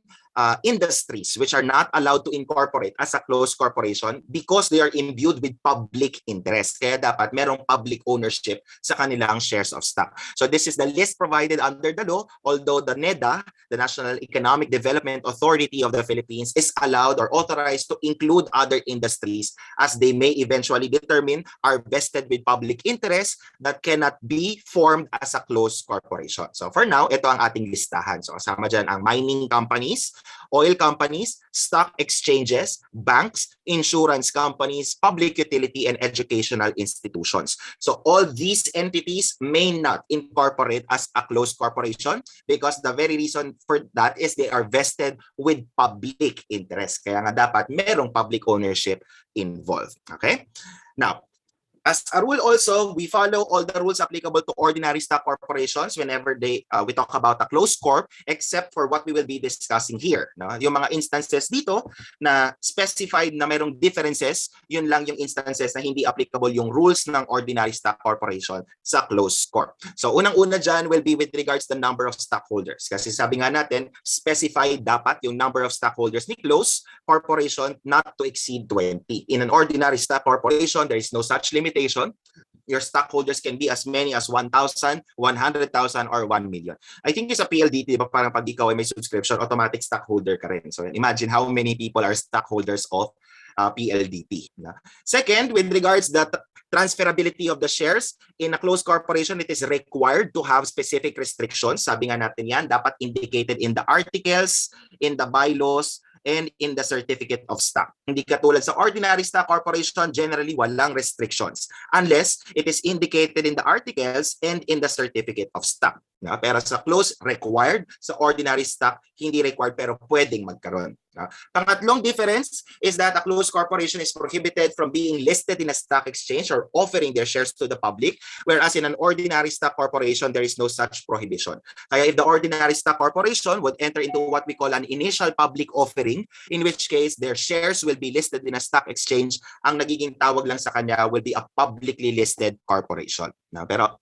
industries which are not allowed to incorporate as a closed corporation because they are imbued with public interest. Kaya dapat merong public ownership sa kanilang shares of stock. So this is the list provided under the law, although the NEDA, the National Economic Development Authority of the Philippines, is allowed or authorized to include other industries as they may eventually determine are vested with public interest that cannot be formed as a closed corporation. So for now, ito ang ating listahan. So kasama dyan ang mining companies, oil companies, stock exchanges, banks, insurance companies, public utility, and educational institutions. So all these entities may not incorporate as a closed corporation because the very reason for that is they are vested with public interest. Kaya nga dapat merong public ownership involved. Okay? Now, As a rule also, we follow all the rules applicable to ordinary stock corporations whenever we talk about a closed corp, except for what we will be discussing here. No? Yung mga instances dito na specified na mayroong differences, yun lang yung instances na hindi applicable yung rules ng ordinary stock corporation sa closed corp. So unang-una dyan will be with regards to the number of stockholders. Kasi sabi nga natin, specified dapat yung number of stockholders ni closed corporation not to exceed 20. In an ordinary stock corporation, there is no such limitation. Your stockholders can be as many as 1,000, 100,000, or 1 million. I think sa PLDT, diba, parang pag ikaw ay may subscription, automatic stockholder ka rin. So imagine how many people are stockholders of PLDT. Second, with regards the transferability of the shares, in a closed corporation, it is required to have specific restrictions. Sabi nga natin yan, dapat indicated in the articles, in the bylaws, and in the certificate of stock. Hindi katulad sa ordinary stock corporation, generally walang restrictions unless it is indicated in the articles and in the certificate of stock. Pero sa closed, required. Sa ordinary stock, hindi required pero pwedeng magkaroon. Pangatlong difference is that a closed corporation is prohibited from being listed in a stock exchange or offering their shares to the public, whereas in an ordinary stock corporation, there is no such prohibition. Kaya if the ordinary stock corporation would enter into what we call an initial public offering, in which case their shares will be listed in a stock exchange, ang nagiging tawag lang sa kanya will be a publicly listed corporation. Pero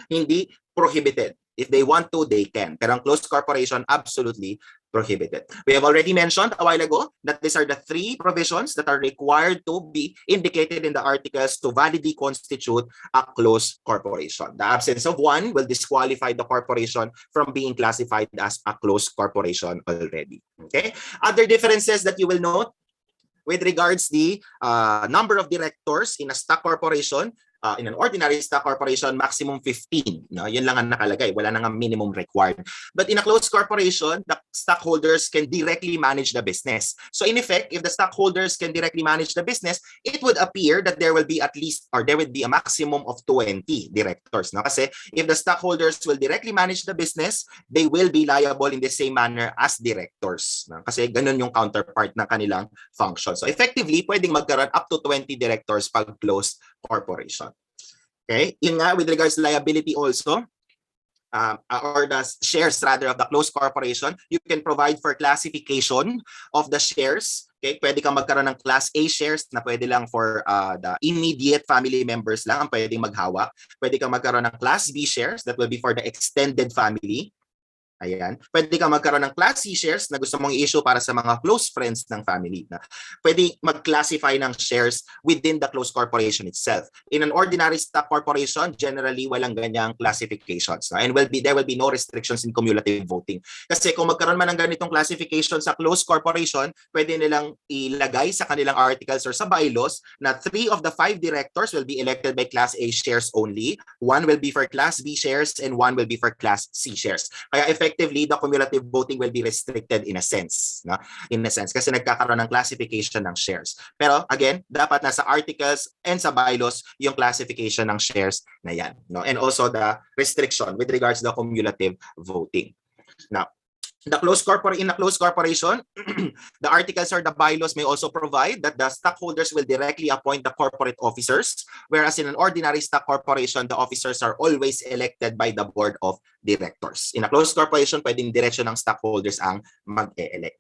hindi prohibited. If they want to, they can. Pero ang closed corporation, absolutely prohibited. We have already mentioned a while ago that these are the three provisions that are required to be indicated in the articles to validly constitute a closed corporation. The absence of one will disqualify the corporation from being classified as a closed corporation already. Okay? Other differences that you will note with regards the number of directors in a stock corporation. In an ordinary stock corporation, maximum 15. No? Yun lang ang nakalagay. Wala nang minimum required. But in a closed corporation, the stockholders can directly manage the business. So in effect, if the stockholders can directly manage the business, it would appear that there will be at least, or there would be a maximum of 20 directors. No? Kasi if the stockholders will directly manage the business, they will be liable in the same manner as directors. No? Kasi ganun yung counterpart ng kanilang function. So effectively, pwedeng magkaroon up to 20 directors pag closed corporation. Okay, yun nga with regards to liability also, or the shares rather of the closed corporation, you can provide for classification of the shares. Okay, pwede kang magkaroon ng Class A shares na pwede lang for the immediate family members lang ang pwedeng maghawak. Pwede kang magkaroon ng Class B shares that will be for the extended family. Ayan. Pwede kang magkaroon ng Class C shares na gusto mong i-issue para sa mga close friends ng family. Pwede mag-classify ng shares within the closed corporation itself. In an ordinary stock corporation, generally walang ganyang classifications. And there will be no restrictions in cumulative voting. Kasi kung magkaroon man ng ganitong classification sa closed corporation, pwede nilang ilagay sa kanilang articles or sa bylaws na 3 of the 5 directors will be elected by Class A shares only, 1 will be for Class B shares, and 1 will be for Class C shares. Kaya effectively, the cumulative voting will be restricted in a sense. No? In a sense, kasi nagkakaroon ng classification ng shares. Pero again, dapat nasa articles and sa bylaws yung classification ng shares na yan. No? And also the restriction with regards to the cumulative voting. Now, in a closed corporation, the articles or the bylaws may also provide that the stockholders will directly appoint the corporate officers, whereas in an ordinary stock corporation, the officers are always elected by the board of directors. In a closed corporation, pwedeng diretsyo ng stockholders ang mag-e-elect.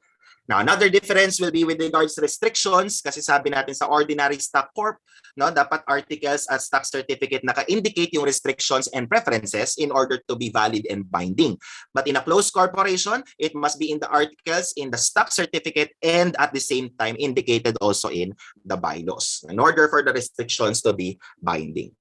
Now, another difference will be with regards to restrictions kasi sabi natin sa ordinary stock corp, no, dapat articles at stock certificate naka-indicate yung restrictions and preferences in order to be valid and binding. But in a closed corporation, it must be in the articles, in the stock certificate, and at the same time indicated also in the bylaws in order for the restrictions to be binding.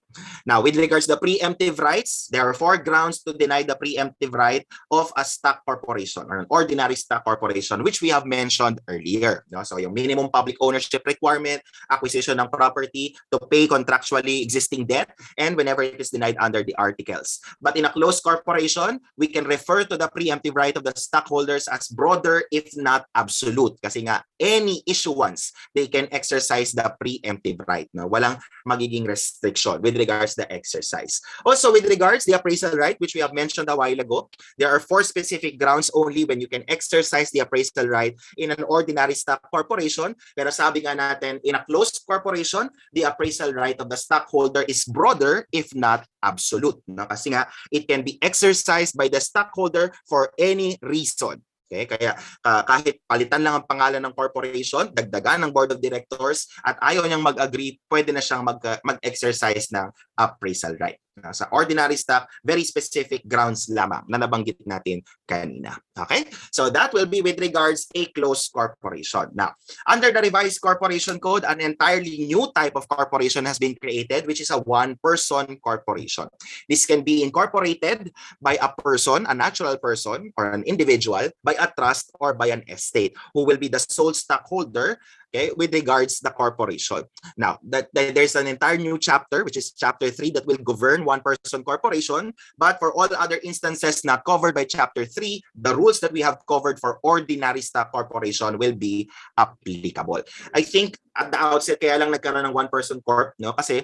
Now, with regards to the preemptive rights, there are 4 grounds to deny the preemptive right of a stock corporation or an ordinary stock corporation, which we have mentioned earlier. No? So, yung minimum public ownership requirement, acquisition ng property, to pay contractually existing debt, and whenever it is denied under the articles. But in a closed corporation, we can refer to the preemptive right of the stockholders as broader, if not absolute. Kasi nga, any issuance, they can exercise the preemptive right. No? Walang magiging restriction with regards to the exercise. Also, with regards the appraisal right, which we have mentioned a while ago, there are 4 specific grounds only when you can exercise the appraisal right in an ordinary stock corporation. Pero sabi nga natin, in a closed corporation, the appraisal right of the stockholder is broader if not absolute. No? Kasi nga, it can be exercised by the stockholder for any reason. Okay, kaya kahit palitan lang ang pangalan ng corporation, dagdagan ng board of directors at ayaw niyang mag-agree, pwede na siyang mag-exercise ng appraisal right. Sa ordinary stock, very specific grounds lamang na nabanggit natin kanina. Okay? So that will be with regards a closed corporation. Now, under the revised corporation code, an entirely new type of corporation has been created, which is a one-person corporation. This can be incorporated by a person, a natural person, or an individual, by a trust, or by an estate, who will be the sole stockholder, okay, with regards the corporation. Now, there's an entire new chapter, which is chapter 3, that will govern one-person corporation. But for all other instances not covered by chapter 3, the rules that we have covered for ordinary stock corporation will be applicable. I think at the outset, kaya lang nagkaroon ng one-person corp, no? Kasi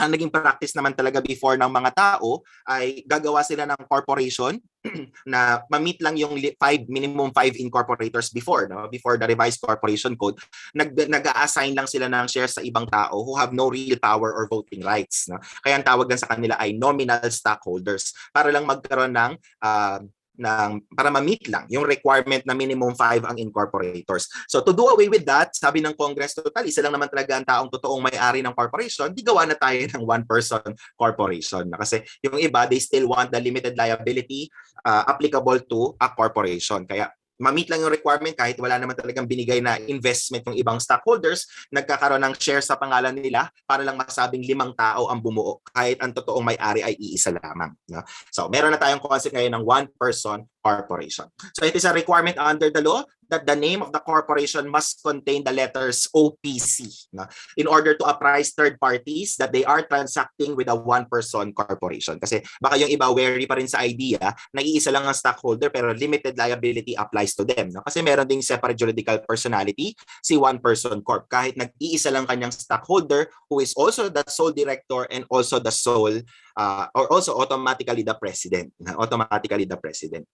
ang naging practice naman talaga before ng mga tao ay gagawa sila ng corporation na ma-meet lang yung minimum 5 incorporators before, no? Before the revised corporation code. Nag-a-assign lang sila ng shares sa ibang tao who have no real power or voting rights. No? Kaya ang tawag lang sa kanila ay nominal stockholders para lang magkaroon ng para ma-meet lang yung requirement na minimum 5 ang incorporators. So to do away with that, sabi ng Congress, total, isa lang naman talaga ang taong totoong may-ari ng corporation, di gawa na tayo ng one-person corporation. Kasi yung iba, they still want the limited liability applicable to a corporation. Kaya ma-meet lang yung requirement kahit wala naman talagang binigay na investment ng ibang stockholders, nagkakaroon ng share sa pangalan nila para lang masabing 5 tao ang bumuo kahit ang totoong may-ari ay iisa lamang. No? So meron na tayong concept ngayon ng one-person corporation. So it is a requirement under the law that the name of the corporation must contain the letters OPC, no? In order to apprise third parties that they are transacting with a one-person corporation. Kasi baka yung iba wary pa rin sa idea na iisa lang ang stockholder pero limited liability applies to them. No? Kasi meron ding separate juridical personality si one-person corp. Kahit nag-iisa lang kanyang stockholder who is also the sole director and also the sole or also automatically the president. Automatically the president.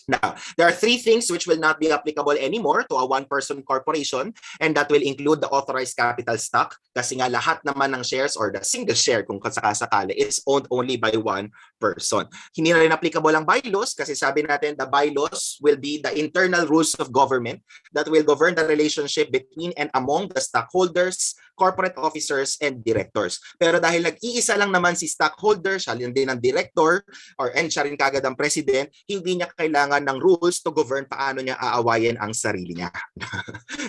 Now, there are 3 things which will not be applicable anymore to a one-person corporation, and that will include the authorized capital stock kasi nga lahat naman ng shares or the single share kung sakasakali is owned only by one person. Hindi na rin applicable ang bylaws kasi sabi natin the bylaws will be the internal rules of government that will govern the relationship between and among the stockholders, corporate officers, and directors. Pero dahil nag-iisa lang naman si stockholder, siya din ang director, and siya rin kagad ang president, hindi niya kailangan ng rules to govern paano niya aawayin ang sarili niya.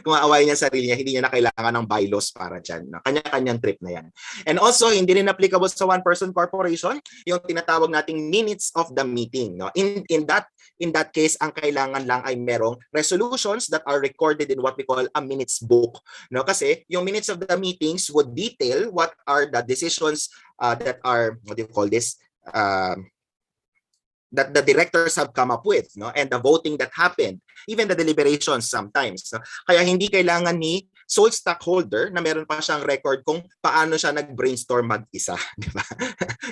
Kung aawayin niya ang sarili niya, hindi niya na kailangan ng bylaws para dyan. Kanya-kanyang trip na yan. And also, hindi rin applicable sa one-person corporation, yung tinatawag nating minutes of the meeting. No? In that case, ang kailangan lang ay merong resolutions that are recorded in what we call a minutes book. No? Kasi yung minutes of the meetings would detail what are the decisions that are, what do you call this, that the directors have come up with, no, and the voting that happened, even the deliberations sometimes. No? Kaya hindi kailangan ni sole stockholder na meron pa siyang record kung paano siya nag-brainstorm mag-isa, di ba?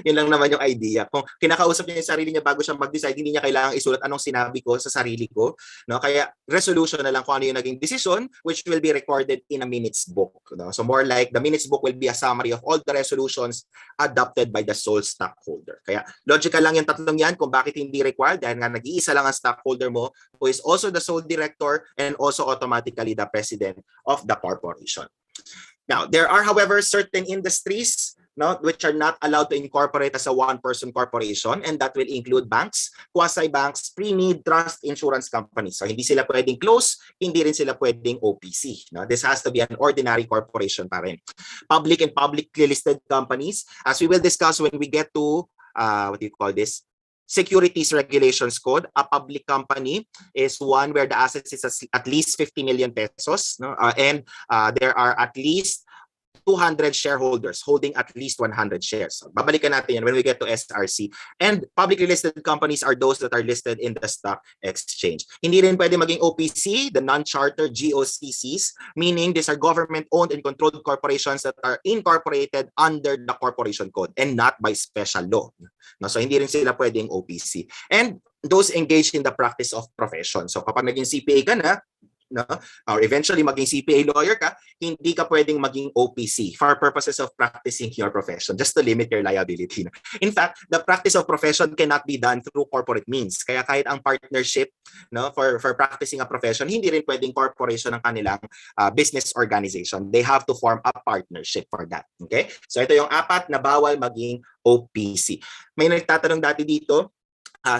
Yun lang naman yung idea. Kung kinakausap niya yung sarili niya bago siya mag-decide, hindi niya kailangang isulat anong sinabi ko sa sarili ko, no? Kaya resolution na lang kung ano yung naging decision, which will be recorded in a minutes book, no? So more like the minutes book will be a summary of all the resolutions adopted by the sole stockholder. Kaya logical lang yung tatlong yan kung bakit hindi required dahil nga nag-iisa lang ang stockholder mo who is also the sole director and also automatically the president of the corporation. Now, there are, however, certain industries, no, which are not allowed to incorporate as a one-person corporation, and that will include banks, quasi-banks, pre-need, trust, insurance companies. So hindi sila pwedeng close, hindi rin sila pwedeng OPC. No? This has to be an ordinary corporation pa rin. Public and publicly listed companies, as we will discuss when we get to, what do you call this? Securities Regulations Code. A public company is one where the assets is at least 50 million pesos, no? And there are at least 200 shareholders holding at least 100 shares. So, babalikan natin yan when we get to SRC. And publicly listed companies are those that are listed in the stock exchange. Hindi rin pwede maging OPC, the non-chartered GOCCs, meaning these are government-owned and controlled corporations that are incorporated under the corporation code and not by special law. No, so hindi rin sila pwedeng OPC. And those engaged in the practice of profession. So kapag naging CPA ka na, no, or eventually maging CPA lawyer ka, hindi ka pwedeng maging OPC for purposes of practicing your profession, just to limit your liability. In fact, the practice of profession cannot be done through corporate means. Kaya kahit ang partnership, no, for practicing a profession, hindi rin pwedeng corporation ng kanilang business organization. They have to form a partnership for that. Okay? So ito yung 4 na bawal maging OPC. May nagtatanong dati dito,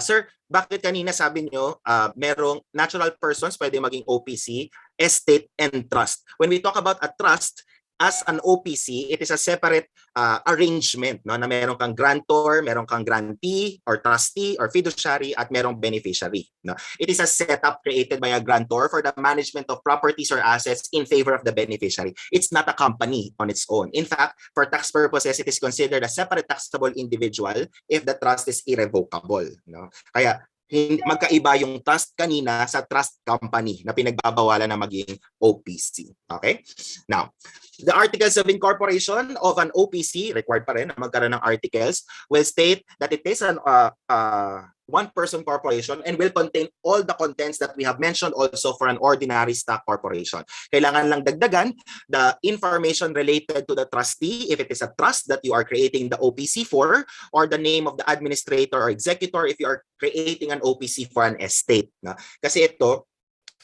sir, bakit kanina sabi nyo merong natural persons pwede maging OPC, estate, and trust? When we talk about a trust, as an OPC, it is a separate arrangement, no, na meron kang grantor, meron kang grantee or trustee or fiduciary at merong beneficiary. No? It is a setup created by a grantor for the management of properties or assets in favor of the beneficiary. It's not a company on its own. In fact, for tax purposes, it is considered a separate taxable individual if the trust is irrevocable. No? Kaya magkaiba yung trust kanina sa trust company na pinagbabawalan na maging OPC. Okay? Now, the articles of incorporation of an OPC, required pa rin na magkaroon ng articles, will state that it is an one-person corporation and will contain all the contents that we have mentioned also for an ordinary stock corporation. Kailangan lang dagdagan the information related to the trustee, if it is a trust that you are creating the OPC for, or the name of the administrator or executor if you are creating an OPC for an estate. No? Kasi ito,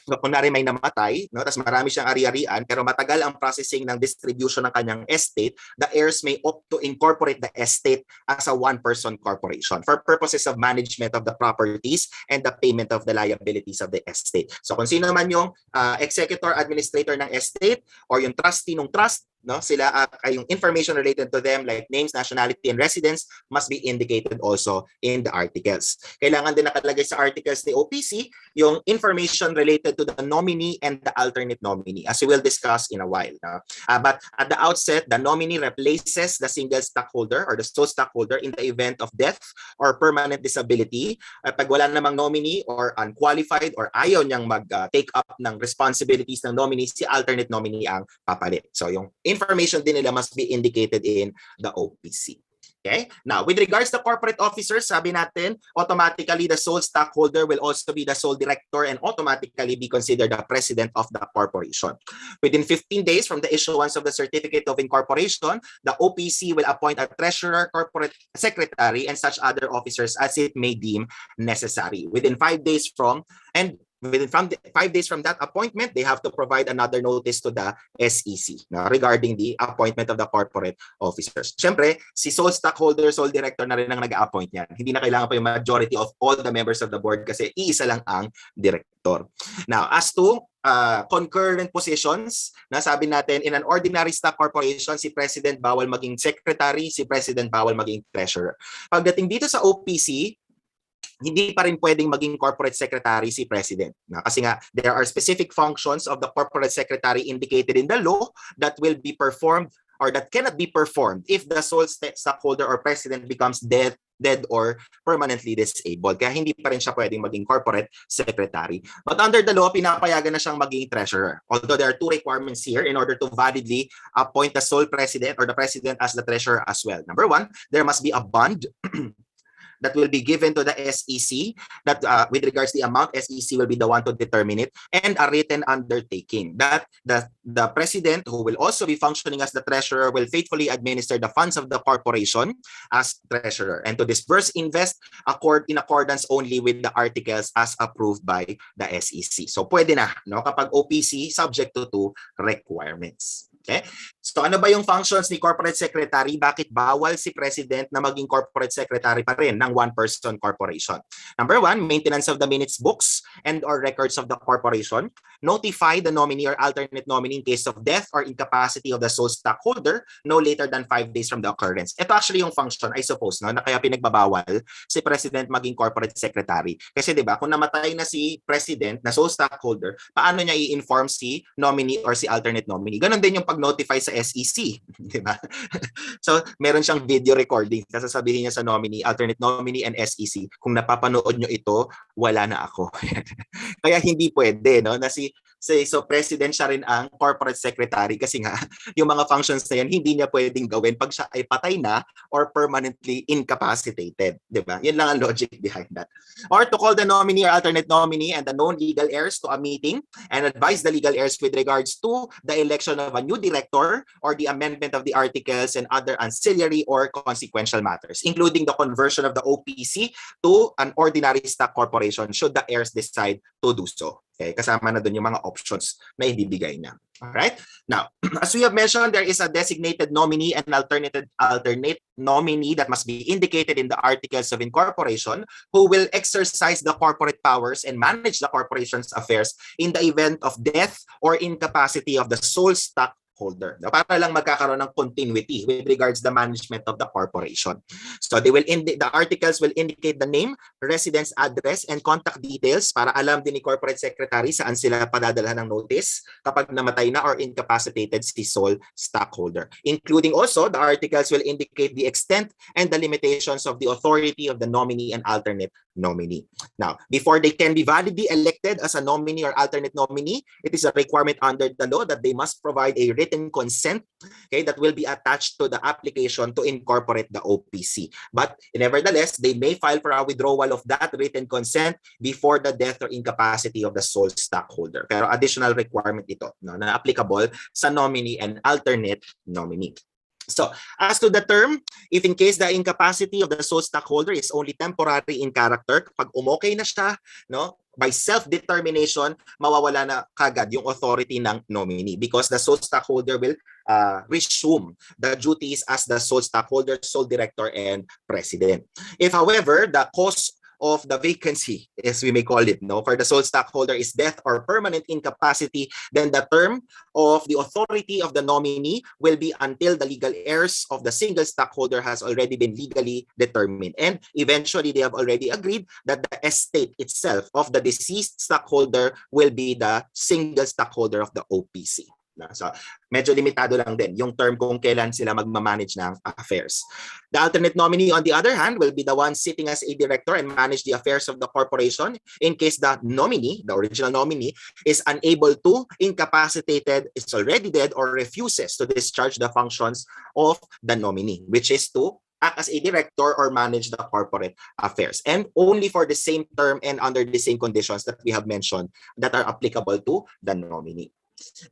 kunwari may namatay, no, tapos marami siyang ari-arian, pero matagal ang processing ng distribution ng kanyang estate, the heirs may opt to incorporate the estate as a one-person corporation for purposes of management of the properties and the payment of the liabilities of the estate. So kung sino man yung executor, administrator ng estate, or yung trustee ng trust, no, sila yung information related to them like names, nationality, and residence must be indicated also in the articles. Kailangan din nakalagay sa articles ni OPC yung information related to the nominee and the alternate nominee, as we will discuss in a while. But at the outset, the nominee replaces the single stockholder or the sole stockholder in the event of death or permanent disability. Pag wala namang nominee or unqualified or ayaw niyang mag-take up ng responsibilities ng nominee, si alternate nominee ang papalit. So yung information din nila must be indicated in the OPC. Okay? Now, with regards to corporate officers, sabi natin, automatically the sole stockholder will also be the sole director and automatically be considered the president of the corporation. Within 15 days from the issuance of the certificate of incorporation, the OPC will appoint a treasurer, corporate secretary, and such other officers as it may deem necessary. Within 5 days from that appointment, they have to provide another notice to the SEC regarding the appointment of the corporate officers. Siyempre, si sole stockholder, sole director na rin ang nag-appoint niyan. Hindi na kailangan pa yung majority of all the members of the board kasi iisa lang ang director. Now, as to concurrent positions, nasabi natin in an ordinary stock corporation, si president bawal maging secretary, si president bawal maging treasurer. Pagdating dito sa OPC, hindi pa rin pwedeng maging corporate secretary si president. Kasi nga, there are specific functions of the corporate secretary indicated in the law that will be performed or that cannot be performed if the sole stockholder or president becomes dead or permanently disabled. Kaya hindi pa rin siya pwedeng maging corporate secretary. But under the law, pinapayagan na siyang maging treasurer. Although there are 2 requirements here in order to validly appoint the sole president or the president as the treasurer as well. Number 1, there must be a bond that will be given to the SEC that with regards to the amount, SEC will be the one to determine it, and a written undertaking that the president, who will also be functioning as the treasurer, will faithfully administer the funds of the corporation as treasurer and to disburse, invest in accordance only with the articles as approved by the SEC. So pwede na, no, kapag OPC subject to 2 requirements. Okay? So ano ba yung functions ni corporate secretary? Bakit bawal si president na maging corporate secretary pa rin ng one-person corporation? Number 1, maintenance of the minutes books and or records of the corporation. Notify the nominee or alternate nominee in case of death or incapacity of the sole stockholder no later than 5 days from the occurrence. Ito actually yung function, I suppose, no, na kaya pinagbabawal si president maging corporate secretary. Kasi 'di ba, kung namatay na si president na sole stockholder, paano niya i-inform si nominee or si alternate nominee? Ganon din yung makikipag-notify sa SEC, di ba? So, meron siyang video recording. Sasabihin niya sa nominee, alternate nominee and SEC, kung napapanood nyo ito, wala na ako. Kaya hindi pwede, no? Na so president siya rin ang corporate secretary kasi nga yung mga functions na yan hindi niya pwedeng gawin pag siya ay patay na or permanently incapacitated, di ba? Yun lang ang logic behind that. Or to call the nominee or alternate nominee and the known legal heirs to a meeting and advise the legal heirs with regards to the election of a new director or the amendment of the articles and other ancillary or consequential matters, including the conversion of the OPC to an ordinary stock corporation should the heirs decide to do so. Okay, kasama na doon yung mga options na ibibigay niya. Alright? Now, as we have mentioned, there is a designated nominee and alternate nominee that must be indicated in the articles of incorporation who will exercise the corporate powers and manage the corporation's affairs in the event of death or incapacity of the sole stockholder. Para lang magkakaroon ng continuity with regards the management of the corporation. So the articles will indicate the name, residence address, and contact details para alam din ni corporate secretary saan sila padadalhan ng notice kapag namatay na or incapacitated si sole stockholder. Including also, the articles will indicate the extent and the limitations of the authority of the nominee and alternate nominee. Now, before they can be validly elected as a nominee or alternate nominee, it is a requirement under the law that they must provide a written consent, okay, that will be attached to the application to incorporate the OPC. But nevertheless, they may file for a withdrawal of that written consent before the death or incapacity of the sole stockholder. Pero additional requirement ito, no, na applicable sa nominee and alternate nominee. So, as to the term, if in case the incapacity of the sole stockholder is only temporary in character, kapag umokay na siya, no, by self-determination, mawawala na kagad yung authority ng nominee because the sole stockholder will resume the duties as the sole stockholder, sole director, and president. If, however, the cause of the vacancy, as we may call it, no, for the sole stockholder is death or permanent incapacity, then the term of the authority of the nominee will be until the legal heirs of the single stockholder has already been legally determined. And eventually, they have already agreed that the estate itself of the deceased stockholder will be the single stockholder of the OPC. So, medyo limitado lang din yung term kung kailan sila magmamanage ng affairs. The alternate nominee, on the other hand, will be the one sitting as a director and manage the affairs of the corporation in case the nominee, the original nominee, is unable to, incapacitated, is already dead, or refuses to discharge the functions of the nominee, which is to act as a director or manage the corporate affairs. And only for the same term and under the same conditions that we have mentioned that are applicable to the nominee.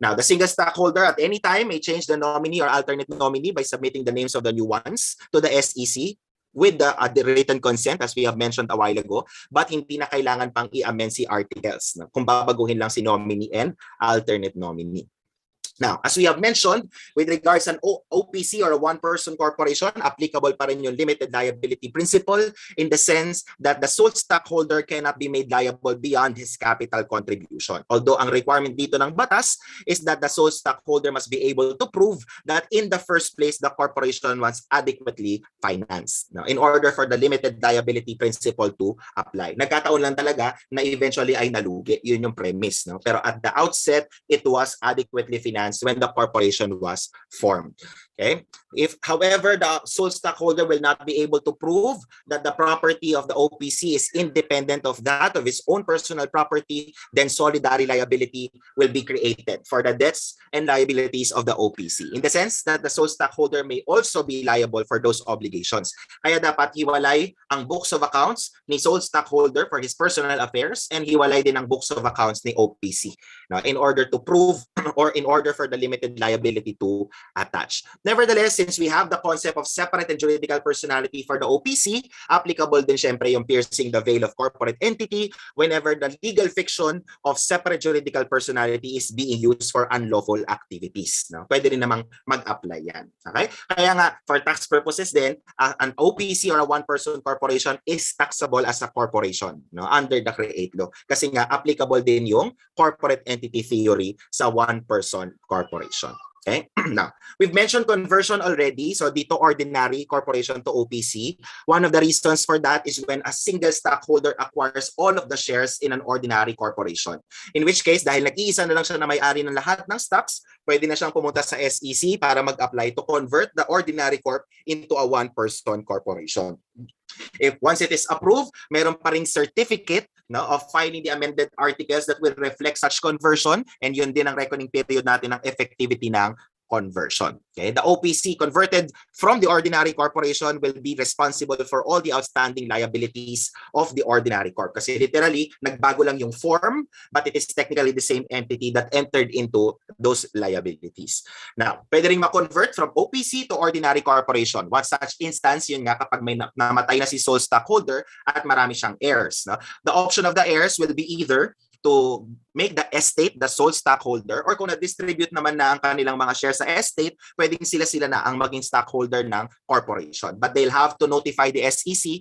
Now, the single stockholder at any time may change the nominee or alternate nominee by submitting the names of the new ones to the SEC with the written consent, as we have mentioned a while ago, but hindi na kailangan pang i-amend si articles, no, kung babaguhin lang si nominee and alternate nominee. Now, as we have mentioned, with regards to an OPC or a one-person corporation, applicable pa rin yung limited liability principle in the sense that the sole stockholder cannot be made liable beyond his capital contribution. Although ang requirement dito ng batas is that the sole stockholder must be able to prove that in the first place, the corporation was adequately financed, no, in order for the limited liability principle to apply. Nagkataon lang talaga na eventually ay nalugi. Yun yung premise. No? Pero at the outset, it was adequately financed when the corporation was formed. Okay? If, however, the sole stockholder will not be able to prove that the property of the OPC is independent of that of his own personal property, then solidary liability will be created for the debts and liabilities of the OPC. In the sense that the sole stockholder may also be liable for those obligations. Kaya dapat hiwalay ang books of accounts ni sole stockholder for his personal affairs and hiwalay din ang books of accounts ni OPC. Now, in order to prove or in order for the limited liability to attach. Nevertheless, since we have the concept of separate and juridical personality for the OPC, applicable din syempre yung piercing the veil of corporate entity whenever the legal fiction of separate juridical personality is being used for unlawful activities. No? Pwede rin namang mag-apply yan. Okay? Kaya nga, for tax purposes din, an OPC or a one-person corporation is taxable as a corporation, no? Under the CREATE law. Kasi nga, applicable din yung corporate entity theory sa one-person corporation. Okay? Now, we've mentioned conversion already. So dito ordinary corporation to OPC. One of the reasons for that is when a single stockholder acquires all of the shares in an ordinary corporation. In which case, dahil nag-iisa na lang siya na may-ari ng lahat ng stocks, pwede na siyang pumunta sa SEC para mag-apply to convert the ordinary corp into a one-person corporation. If once it is approved, meron pa ring certificate of filing the amended articles that will reflect such conversion, and yun din ang reckoning period natin ng effectivity ng conversion. Okay? The OPC converted from the ordinary corporation will be responsible for all the outstanding liabilities of the ordinary corp. Kasi literally, nagbago lang yung form, but it is technically the same entity that entered into those liabilities. Now, pwede rin ma-convert from OPC to ordinary corporation. One such instance, yun nga kapag may namatay na si sole stockholder at marami siyang heirs. No? The option of the heirs will be either to make the estate the sole stockholder, or kung na-distribute naman na ang kanilang mga shares sa estate, pwedeng sila na ang maging stockholder ng corporation. But they'll have to notify the SEC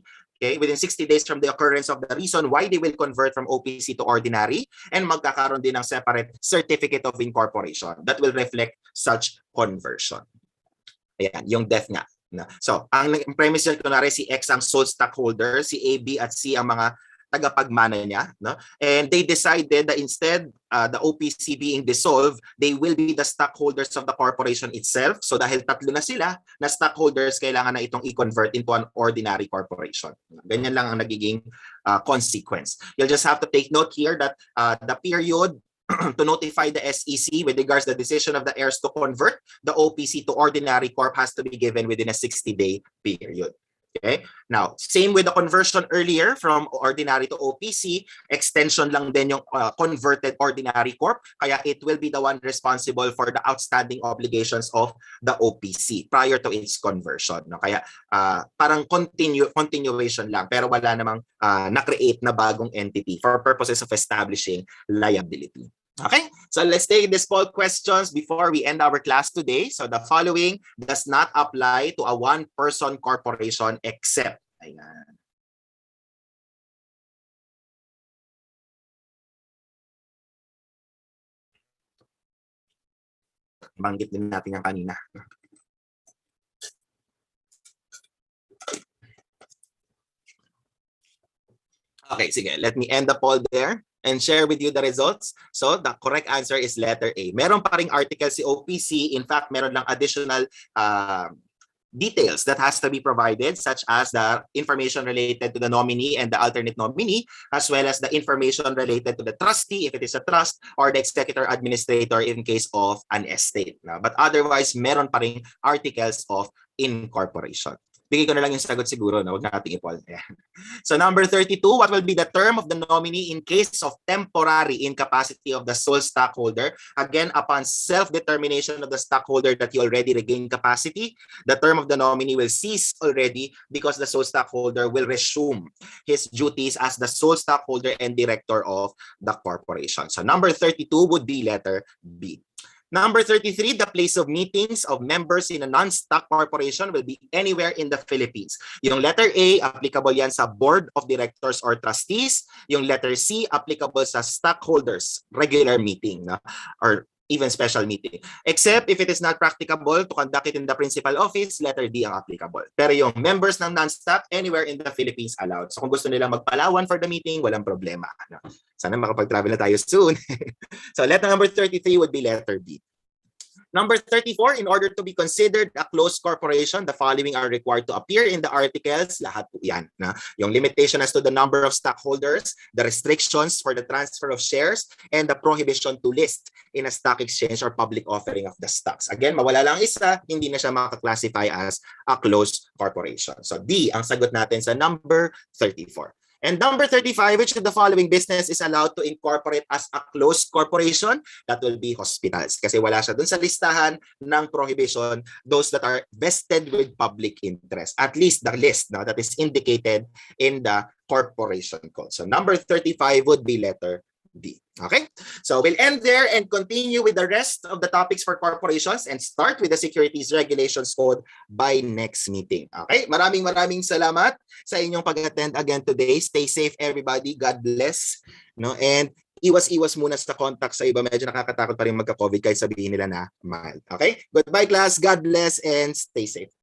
within 60 days from the occurrence of the reason why they will convert from OPC to ordinary, and magkakaroon din ng separate certificate of incorporation that will reflect such conversion. Ayan, yung death nga. So, ang premise yun, kunwari si X ang sole stockholder, si A, B at C ang mga tagapagmana niya, no? And they decided that instead the OPC being dissolved, they will be the stockholders of the corporation itself. So dahil tatlo na sila na stockholders, kailangan na itong i-convert into an ordinary corporation. Ganyan lang ang nagiging consequence. You'll just have to take note here that the period to notify the SEC with regards to the decision of the heirs to convert the OPC to ordinary corp has to be given within a 60-day period. Okay. Now, same with the conversion earlier from ordinary to OPC, extension lang din yung converted ordinary corp, kaya it will be the one responsible for the outstanding obligations of the OPC prior to its conversion. No? Kaya parang continuation lang, pero wala namang na-create na bagong entity for purposes of establishing liability. Okay, so let's take these poll questions before we end our class today. So the following does not apply to a one-person corporation except. Ayan. Banggit din natin yung kanina. Okay, sige. Let me end the poll there and share with you the results. So the correct answer is letter A. Meron pa ring article si OPC. In fact, meron lang additional details that has to be provided, such as the information related to the nominee and the alternate nominee, as well as the information related to the trustee, if it is a trust, or the executor administrator in case of an estate. But otherwise, meron pa ring articles of incorporation. Bigay ko na lang yung sagot siguro, no? Huwag nating i-poll. So number 32, what will be the term of the nominee in case of temporary incapacity of the sole stockholder? Again, upon self-determination of the stockholder that he already regained capacity, the term of the nominee will cease already because the sole stockholder will resume his duties as the sole stockholder and director of the corporation. So number 32 would be letter B. Number 33, the place of meetings of members in a non-stock corporation will be anywhere in the Philippines. Yung letter A, applicable yan sa board of directors or trustees. Yung letter C, applicable sa stockholders, regular meeting, no? Or even special meeting. Except if it is not practicable to conduct it in the principal office, letter D ang applicable. Pero yung members ng non-stock, anywhere in the Philippines allowed. So kung gusto nila magpalawan for the meeting, walang problema. Sana makapag-travel na tayo soon. So letter number 33 would be letter B. Number 34, in order to be considered a closed corporation, the following are required to appear in the articles. Lahat po yan. Na? Yung limitation as to the number of stockholders, the restrictions for the transfer of shares, and the prohibition to list in a stock exchange or public offering of the stocks. Again, mawala lang isa, hindi na siya makaklasify as a closed corporation. So D ang sagot natin sa number 34. And number 35, which of the following business is allowed to incorporate as a closed corporation? That will be hospitals. Kasi wala siya dun sa listahan ng prohibition, those that are vested with public interest. At least the list that is indicated in the corporation code. So number 35 would be letter D. Okay? So we'll end there and continue with the rest of the topics for corporations and start with the Securities Regulations Code by next meeting. Okay? Maraming salamat sa inyong pag-attend again today. Stay safe everybody. God bless. No? And iwas-iwas muna sa contact sa iba. Medyo nakakatakot pa rin magka-COVID kahit sabihin nila na mild. Okay? Goodbye class. God bless and stay safe.